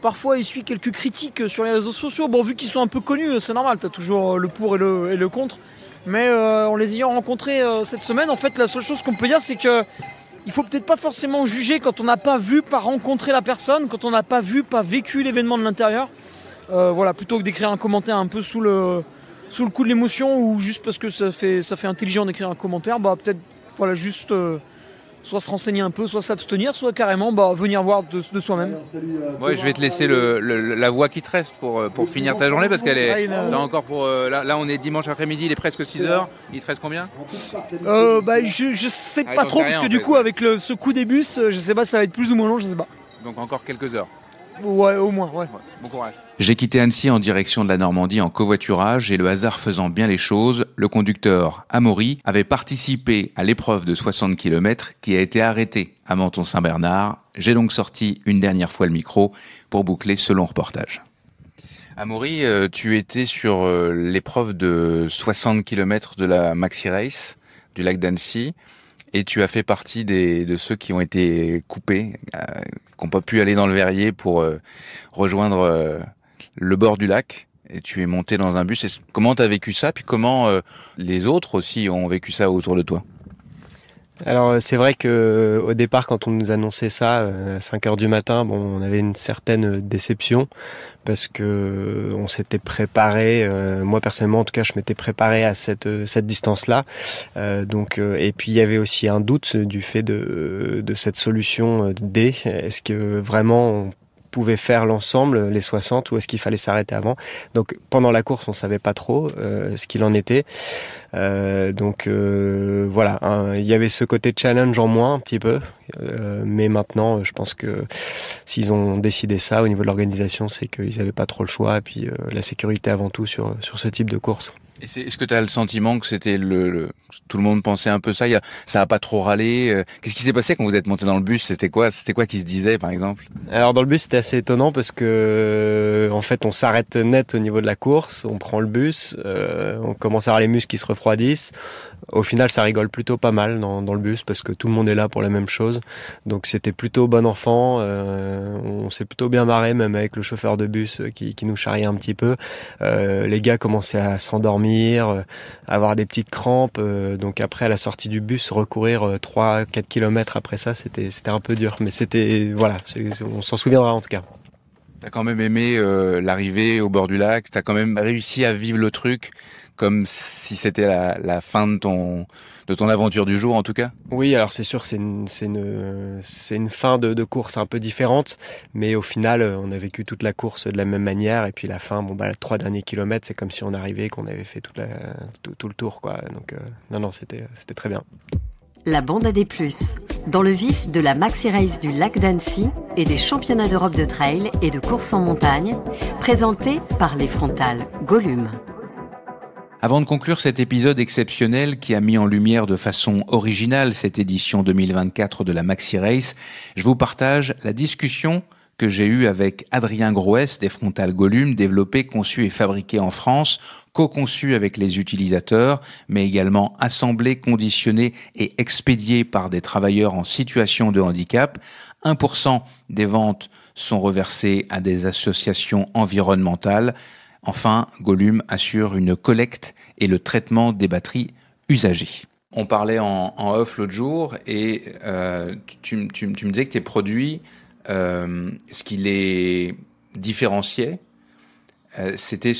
parfois essuie quelques critiques sur les réseaux sociaux. Bon, vu qu'ils sont un peu connus, c'est normal, t'as toujours le pour et le contre. Mais en les ayant rencontrés cette semaine, en fait, la seule chose qu'on peut dire, c'est que il faut peut-être pas forcément juger quand on n'a pas vu, pas rencontré la personne, quand on n'a pas vu, pas vécu l'événement de l'intérieur. Voilà, plutôt que d'écrire un commentaire un peu sous le coup de l'émotion ou juste parce que ça fait intelligent d'écrire un commentaire, bah peut-être voilà juste soit se renseigner un peu, soit s'abstenir, soit carrément venir voir de soi-même. Ouais, je vais te laisser la voix qui te reste pour finir ta journée parce qu'elle est là encore là on est dimanche après-midi, il est presque 6h. Il te reste combien? Je sais pas trop parce que du coup avec ce coup des bus, je sais pas si ça va être plus ou moins long, je sais pas. Donc encore quelques heures. Ouais, au moins, ouais. Bon courage. J'ai quitté Annecy en direction de la Normandie en covoiturage et le hasard faisant bien les choses, le conducteur Amaury avait participé à l'épreuve de 60 km qui a été arrêtée à Menton-Saint-Bernard. J'ai donc sorti une dernière fois le micro pour boucler ce long reportage. Amaury, tu étais sur l'épreuve de 60 km de la Maxi Race du lac d'Annecy. Et tu as fait partie de ceux qui ont été coupés, qui n'ont pas pu aller dans le Verrier pour rejoindre le bord du lac. Et tu es monté dans un bus. Et comment tu as vécu ça? Puis comment les autres aussi ont vécu ça autour de toi? Alors c'est vrai que au départ, quand on nous annonçait ça, à 5h du matin, on avait une certaine déception parce que on s'était préparé. Moi personnellement, en tout cas, je m'étais préparé à cette distance-là. Et puis il y avait aussi un doute du fait de cette solution D. Est-ce que vraiment on pouvait faire l'ensemble, les 60, ou est-ce qu'il fallait s'arrêter avant? Donc pendant la course, on savait pas trop ce qu'il en était. Voilà, il y avait ce côté challenge en moins un petit peu, mais maintenant je pense que s'ils ont décidé ça au niveau de l'organisation, c'est qu'ils n'avaient pas trop le choix, et puis la sécurité avant tout sur ce type de course. Est-ce que tu as le sentiment que c'était tout le monde pensait un peu ça, ça a pas trop râlé? Qu'est-ce qui s'est passé quand vous êtes monté dans le bus? C'était quoi qui se disait par exemple? Alors dans le bus, c'était assez étonnant parce que en fait, on s'arrête net au niveau de la course, on prend le bus, on commence à avoir les muscles qui se refroidissent. Au final, ça rigole plutôt pas mal dans le bus parce que tout le monde est là pour la même chose. Donc c'était plutôt bon enfant. On s'est plutôt bien marré, même avec le chauffeur de bus qui nous charriait un petit peu. Les gars commençaient à s'endormir, avoir des petites crampes. Donc après, à la sortie du bus, recourir 3-4 km après ça, c'était un peu dur. Mais c'était, voilà, on s'en souviendra en tout cas. T'as quand même aimé l'arrivée au bord du lac, t'as quand même réussi à vivre le truc comme si c'était la fin de ton aventure du jour en tout cas? Oui, alors c'est sûr, c'est une fin de course un peu différente, mais au final, on a vécu toute la course de la même manière, et puis la fin, les 3 derniers kilomètres, c'est comme si on arrivait, qu'on avait fait tout le tour, quoi. Donc non, c'était très bien. La bande à des plus, dans le vif de la Maxi Race du lac d'Annecy et des championnats d'Europe de trail et de course en montagne, présentés par les Frontales Gollum. Avant de conclure cet épisode exceptionnel qui a mis en lumière de façon originale cette édition 2024 de la Maxi Race, je vous partage la discussion que j'ai eue avec Adrien Groès des Frontales Gollum, développé, conçu et fabriqué en France, co-conçu avec les utilisateurs, mais également assemblé, conditionné et expédié par des travailleurs en situation de handicap. 1% des ventes sont reversées à des associations environnementales. Enfin, Gollum assure une collecte et le traitement des batteries usagées. On parlait en off l'autre jour et tu me disais que tes produits, ce qui les différenciait, c'était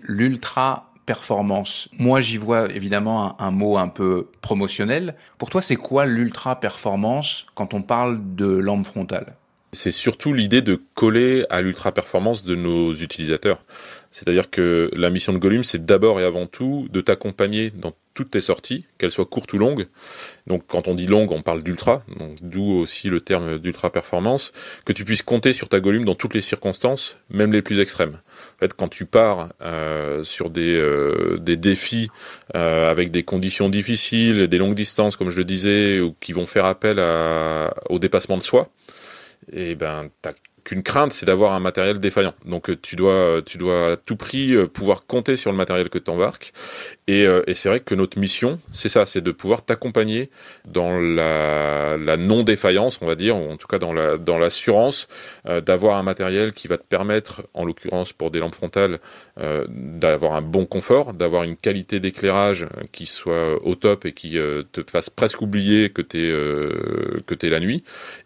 l'ultra performance. Moi, j'y vois évidemment un mot un peu promotionnel. Pour toi, c'est quoi l'ultra performance quand on parle de lampe frontale? C'est surtout l'idée de coller à l'ultra-performance de nos utilisateurs. C'est-à-dire que la mission de Gollum, c'est d'abord et avant tout de t'accompagner dans toutes tes sorties, qu'elles soient courtes ou longues. Donc quand on dit longue, on parle d'ultra, donc d'où aussi le terme d'ultra-performance, que tu puisses compter sur ta Gollum dans toutes les circonstances, même les plus extrêmes. En fait, quand tu pars sur des défis avec des conditions difficiles, des longues distances, comme je le disais, ou qui vont faire appel au dépassement de soi, et t'as qu'une crainte, c'est d'avoir un matériel défaillant. Donc tu dois à tout prix pouvoir compter sur le matériel que tu embarques. Et c'est vrai que notre mission, c'est ça, c'est de pouvoir t'accompagner dans la non-défaillance, on va dire, ou en tout cas dans l'assurance d'avoir un matériel qui va te permettre, en l'occurrence pour des lampes frontales, d'avoir un bon confort, d'avoir une qualité d'éclairage qui soit au top et qui te fasse presque oublier que t'es la nuit,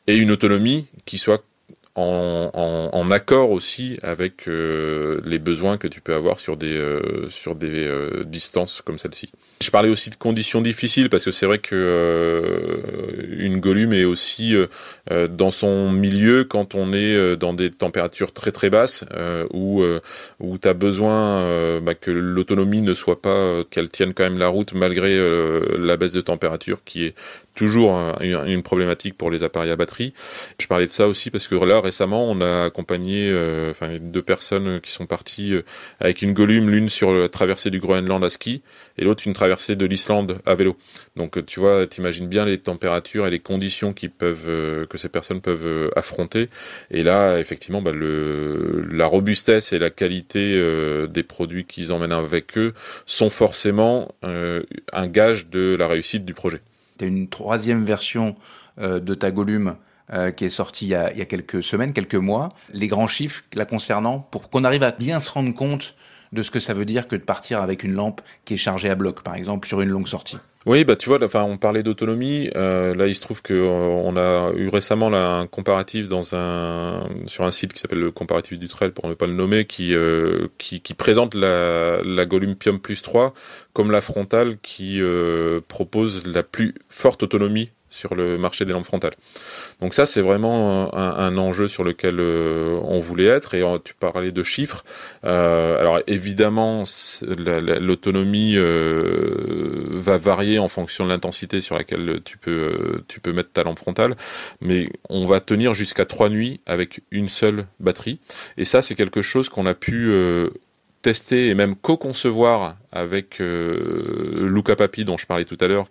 et une autonomie qui soit en accord aussi avec les besoins que tu peux avoir sur des distances comme celle-ci. Je parlais aussi de conditions difficiles parce que c'est vrai que une Gollum est aussi dans son milieu quand on est dans des températures très très basses où tu as besoin que l'autonomie ne soit pas, qu'elle tienne quand même la route malgré la baisse de température qui est toujours une problématique pour les appareils à batterie. Je parlais de ça aussi parce que là récemment on a accompagné 2 personnes qui sont parties avec une Gollum, l'une sur la traversée du Groenland à ski et l'autre une traversée de l'Islande à vélo. Donc tu vois, t'imagines bien les températures et les conditions que ces personnes peuvent affronter. Et là, effectivement, la robustesse et la qualité des produits qu'ils emmènent avec eux sont forcément un gage de la réussite du projet. Tu as une 3e version de ta Gollum qui est sortie il y a quelques semaines, quelques mois. Les grands chiffres la concernant, pour qu'on arrive à bien se rendre compte de ce que ça veut dire que de partir avec une lampe qui est chargée à bloc, par exemple, sur une longue sortie. Oui, tu vois, on parlait d'autonomie. Là, il se trouve que on a eu récemment là un comparatif sur un site qui s'appelle le Comparatif du Trail, pour ne pas le nommer, qui présente la Gollum Pium Plus 3 comme la frontale qui propose la plus forte autonomie sur le marché des lampes frontales. Donc ça, c'est vraiment un enjeu sur lequel on voulait être. Et tu parlais de chiffres. Alors évidemment, l'autonomie va varier en fonction de l'intensité sur laquelle tu peux mettre ta lampe frontale. Mais on va tenir jusqu'à 3 nuits avec une seule batterie. Et ça, c'est quelque chose qu'on a pu tester et même co-concevoir avec Luca Papi dont je parlais tout à l'heure,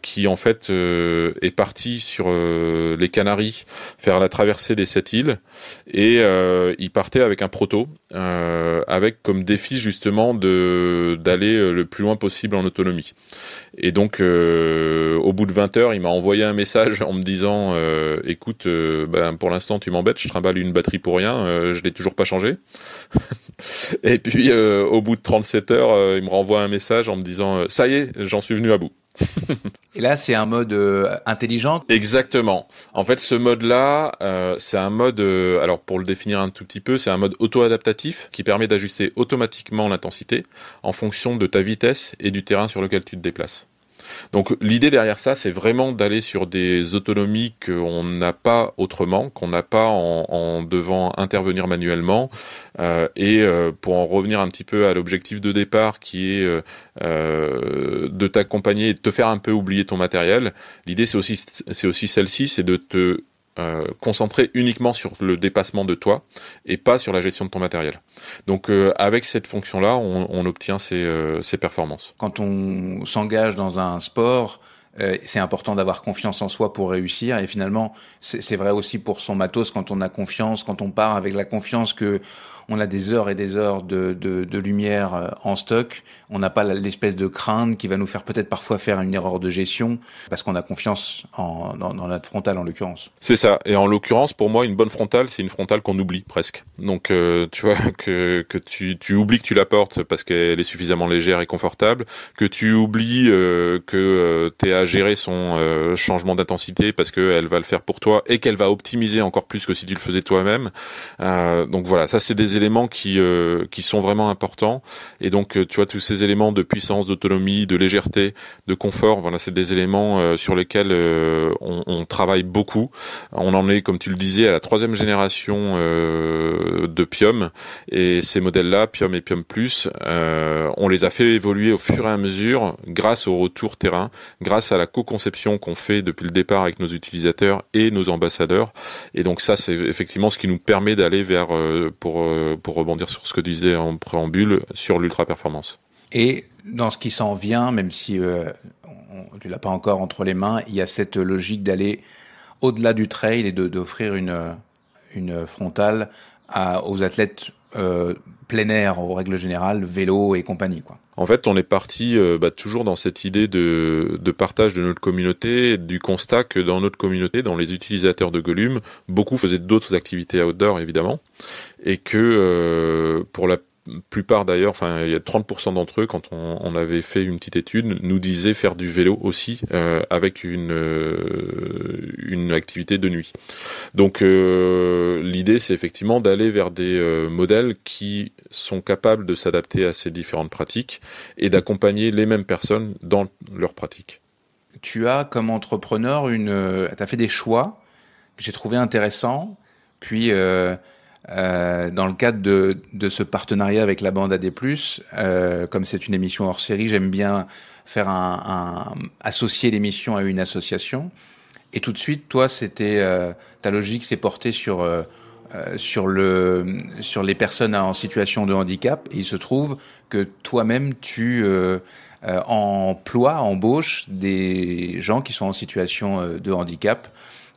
qui en fait est parti sur les Canaries faire la traversée des 7 îles et il partait avec un proto avec comme défi justement d'aller le plus loin possible en autonomie. Et donc au bout de 20 heures, il m'a envoyé un message en me disant écoute, pour l'instant tu m'embêtes, je trimballe une batterie pour rien, je l'ai toujours pas changée. Et puis au bout de 37 heures, il me renvoie un message en me disant ça y est, j'en suis venu à bout. Et là, c'est un mode intelligent. Exactement. En fait, ce mode-là, c'est un mode, alors pour le définir un tout petit peu, c'est un mode auto-adaptatif qui permet d'ajuster automatiquement l'intensité en fonction de ta vitesse et du terrain sur lequel tu te déplaces. Donc l'idée derrière ça, c'est vraiment d'aller sur des autonomies qu'on n'a pas autrement, qu'on n'a pas en devant intervenir manuellement. Et pour en revenir un petit peu à l'objectif de départ qui est de t'accompagner et de te faire un peu oublier ton matériel, l'idée c'est aussi celle-ci, c'est de te concentrer uniquement sur le dépassement de toi et pas sur la gestion de ton matériel. Donc avec cette fonction-là, on obtient ces performances. Quand on s'engage dans un sport, c'est important d'avoir confiance en soi pour réussir, et finalement c'est vrai aussi pour son matos. Quand on a confiance, quand on part avec la confiance que on a des heures et des heures de lumière en stock, on n'a pas l'espèce de crainte qui va nous faire peut-être parfois faire une erreur de gestion parce qu'on a confiance dans notre frontale en l'occurrence. C'est ça. Et en l'occurrence, pour moi, une bonne frontale, c'est une frontale qu'on oublie presque. Donc tu vois que tu oublies que tu la portes parce qu'elle est suffisamment légère et confortable, que tu oublies que t'es à gérer son changement d'intensité parce qu'elle va le faire pour toi et qu'elle va optimiser encore plus que si tu le faisais toi-même. Donc voilà, ça c'est des éléments qui sont vraiment importants. Et donc tu vois, tous ces éléments de puissance, d'autonomie, de légèreté, de confort, voilà, c'est des éléments sur lesquels on travaille beaucoup. On en est, comme tu le disais, à la 3e génération de Pium, et ces modèles-là, Pium et Pium Plus, on les a fait évoluer au fur et à mesure grâce au retour terrain, grâce à la co-conception qu'on fait depuis le départ avec nos utilisateurs et nos ambassadeurs. Et donc ça, c'est effectivement ce qui nous permet d'aller vers, pour rebondir sur ce que disait en préambule, sur l'ultra-performance. Et dans ce qui s'en vient, même si tu l'as pas encore entre les mains, il y a cette logique d'aller au-delà du trail et d'offrir une une frontale aux athlètes plein air, en règle générale, vélo et compagnie, quoi. En fait, on est parti toujours dans cette idée de partage de notre communauté, du constat que dans notre communauté, dans les utilisateurs de Gollum, beaucoup faisaient d'autres activités outdoor, évidemment, et que pour la plupart d'ailleurs, il y a 30% d'entre eux, quand on avait fait une petite étude, nous disaient faire du vélo aussi avec une activité de nuit. Donc l'idée, c'est effectivement d'aller vers des modèles qui sont capables de s'adapter à ces différentes pratiques et d'accompagner les mêmes personnes dans leurs pratiques. Tu as, comme entrepreneur, t'as fait des choix que j'ai trouvé intéressants, puis dans le cadre de ce partenariat avec la bande AD+, comme c'est une émission hors série, j'aime bien faire associer l'émission à une association. Et tout de suite, toi, ta logique s'est portée sur les personnes en situation de handicap. Et il se trouve que toi-même, tu embauches des gens qui sont en situation de handicap.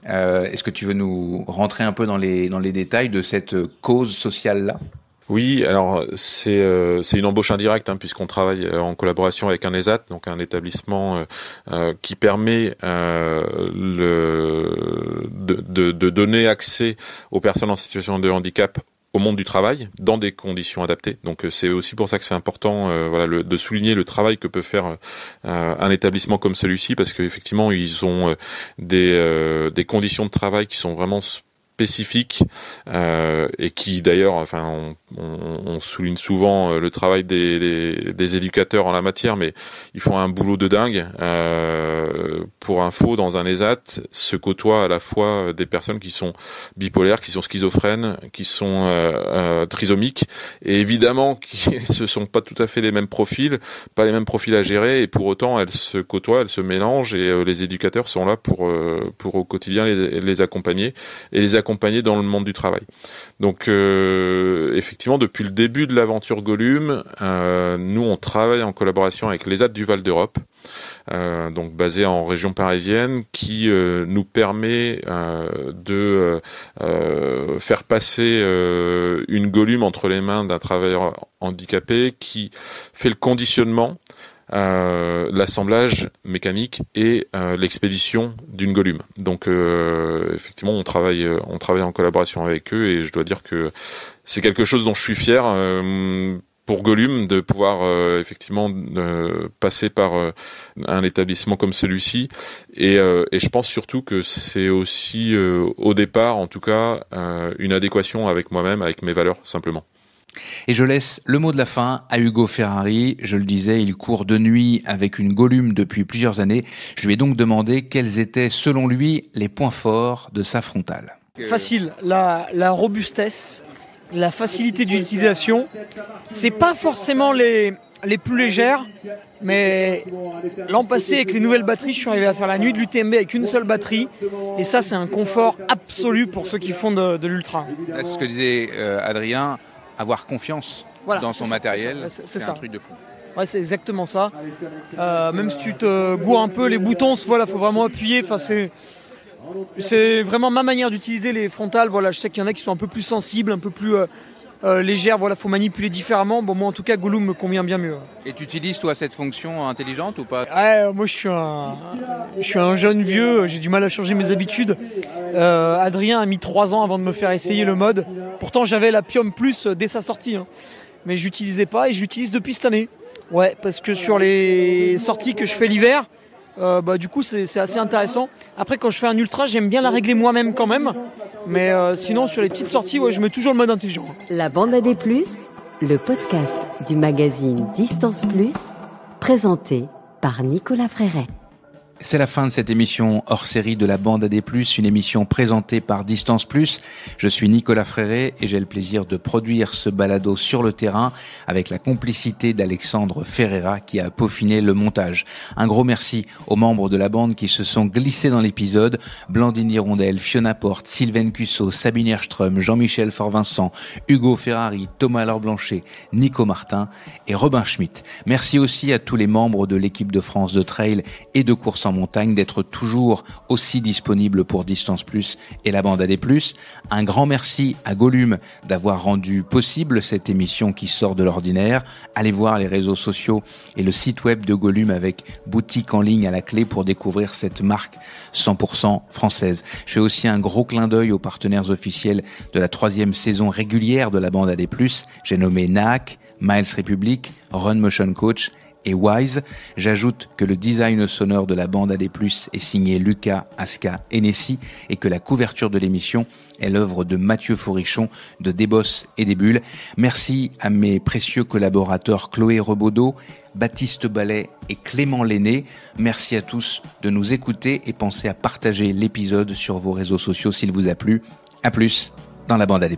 Est-ce que tu veux nous rentrer un peu dans les détails de cette cause sociale-là ? Oui, alors c'est une embauche indirecte puisqu'on travaille en collaboration avec un ESAT, donc un établissement qui permet de donner accès aux personnes en situation de handicap au monde du travail dans des conditions adaptées. Donc c'est aussi pour ça que c'est important de souligner le travail que peut faire un établissement comme celui-ci, parce qu'effectivement ils ont des conditions de travail qui sont vraiment spécifiques et qui d'ailleurs, on souligne souvent le travail des éducateurs en la matière, mais ils font un boulot de dingue. Pour info, dans un ESAT se côtoient à la fois des personnes qui sont bipolaires, qui sont schizophrènes, qui sont trisomiques, et évidemment ce sont pas tout à fait les mêmes profils, pas les mêmes profils à gérer, et pour autant elles se côtoient, elles se mélangent, et les éducateurs sont là pour au quotidien les accompagner et les accompagner dans le monde du travail. Donc effectivement, depuis le début de l'aventure Gollum, nous on travaille en collaboration avec l'ESAT du Val d'Europe, donc basé en région parisienne, qui nous permet de faire passer une Gollum entre les mains d'un travailleur handicapé qui fait le conditionnement, l'assemblage mécanique et l'expédition d'une Gollum. Donc effectivement on travaille en collaboration avec eux, et je dois dire que c'est quelque chose dont je suis fier pour Gollum, de pouvoir effectivement passer par un établissement comme celui-ci, et je pense surtout que c'est aussi au départ en tout cas une adéquation avec moi-même, avec mes valeurs simplement. Et je laisse le mot de la fin à Hugo Ferrari. Je le disais, il court de nuit avec une Gollum depuis plusieurs années. Je lui ai donc demandé quels étaient, selon lui, les points forts de sa frontale. Facile, la robustesse, la facilité d'utilisation. C'est pas forcément les plus légères, mais l'an passé, avec les nouvelles batteries, je suis arrivé à faire la nuit de l'UTMB avec une seule batterie. Et ça, c'est un confort absolu pour ceux qui font de l'ultra. C'est ce que disait Adrien. Avoir confiance dans son matériel, c'est ça. Un truc de fou. Ouais, c'est exactement ça. Même si tu te gourres un peu les boutons, faut vraiment appuyer. C'est vraiment ma manière d'utiliser les frontales. Voilà, je sais qu'il y en a qui sont un peu plus sensibles, un peu plus légères. Voilà, faut manipuler différemment. Bon, moi en tout cas, Gollum me convient bien mieux. Et tu utilises toi cette fonction intelligente ou pas ? Ouais, moi je suis un jeune vieux. J'ai du mal à changer mes habitudes. Adrien a mis 3 ans avant de me faire essayer le mode. Pourtant, j'avais la Pium Plus dès sa sortie, mais je l'utilisais pas, et je l'utilise depuis cette année. Ouais, parce que sur les sorties que je fais l'hiver, du coup c'est assez intéressant. Après, quand je fais un ultra, j'aime bien la régler moi-même quand même, mais sinon sur les petites sorties, je mets toujours le mode intelligent. La bande AD+, le podcast du magazine Distance Plus, présenté par Nicolas Fréret. C'est la fin de cette émission hors série de la bande AD+, une émission présentée par Distance Plus. Je suis Nicolas Fréret et j'ai le plaisir de produire ce balado sur le terrain avec la complicité d'Alexandre Ferreira qui a peaufiné le montage. Un gros merci aux membres de la bande qui se sont glissés dans l'épisode: Blandine Hirondelle, Fiona Porte, Sylvaine Cusso, Sabine Herström, Jean-Michel Fort-Vincent, Hugo Ferrari, Thomas Laure-Blanchet, Nico Martin et Robin Schmitt. Merci aussi à tous les membres de l'équipe de France de trail et de course course en montagne d'être toujours aussi disponible pour Distance Plus et la bande AD+. Un grand merci à Gollum d'avoir rendu possible cette émission qui sort de l'ordinaire. Allez voir les réseaux sociaux et le site web de Gollum avec boutique en ligne à la clé pour découvrir cette marque 100% française. Je fais aussi un gros clin d'œil aux partenaires officiels de la 3e saison régulière de la bande AD+. J'ai nommé NAAC, Miles Republic, Run Motion Coach et Wise. J'ajoute que le design sonore de la bande AD+, est signé Lucas, Aska et Nessie et que la couverture de l'émission est l'œuvre de Mathieu Forichon de Desbosses et des Bulles. Merci à mes précieux collaborateurs Chloé Rebaudot, Baptiste Ballet et Clément Lenné. Merci à tous de nous écouter et pensez à partager l'épisode sur vos réseaux sociaux s'il vous a plu. À plus dans la bande AD+.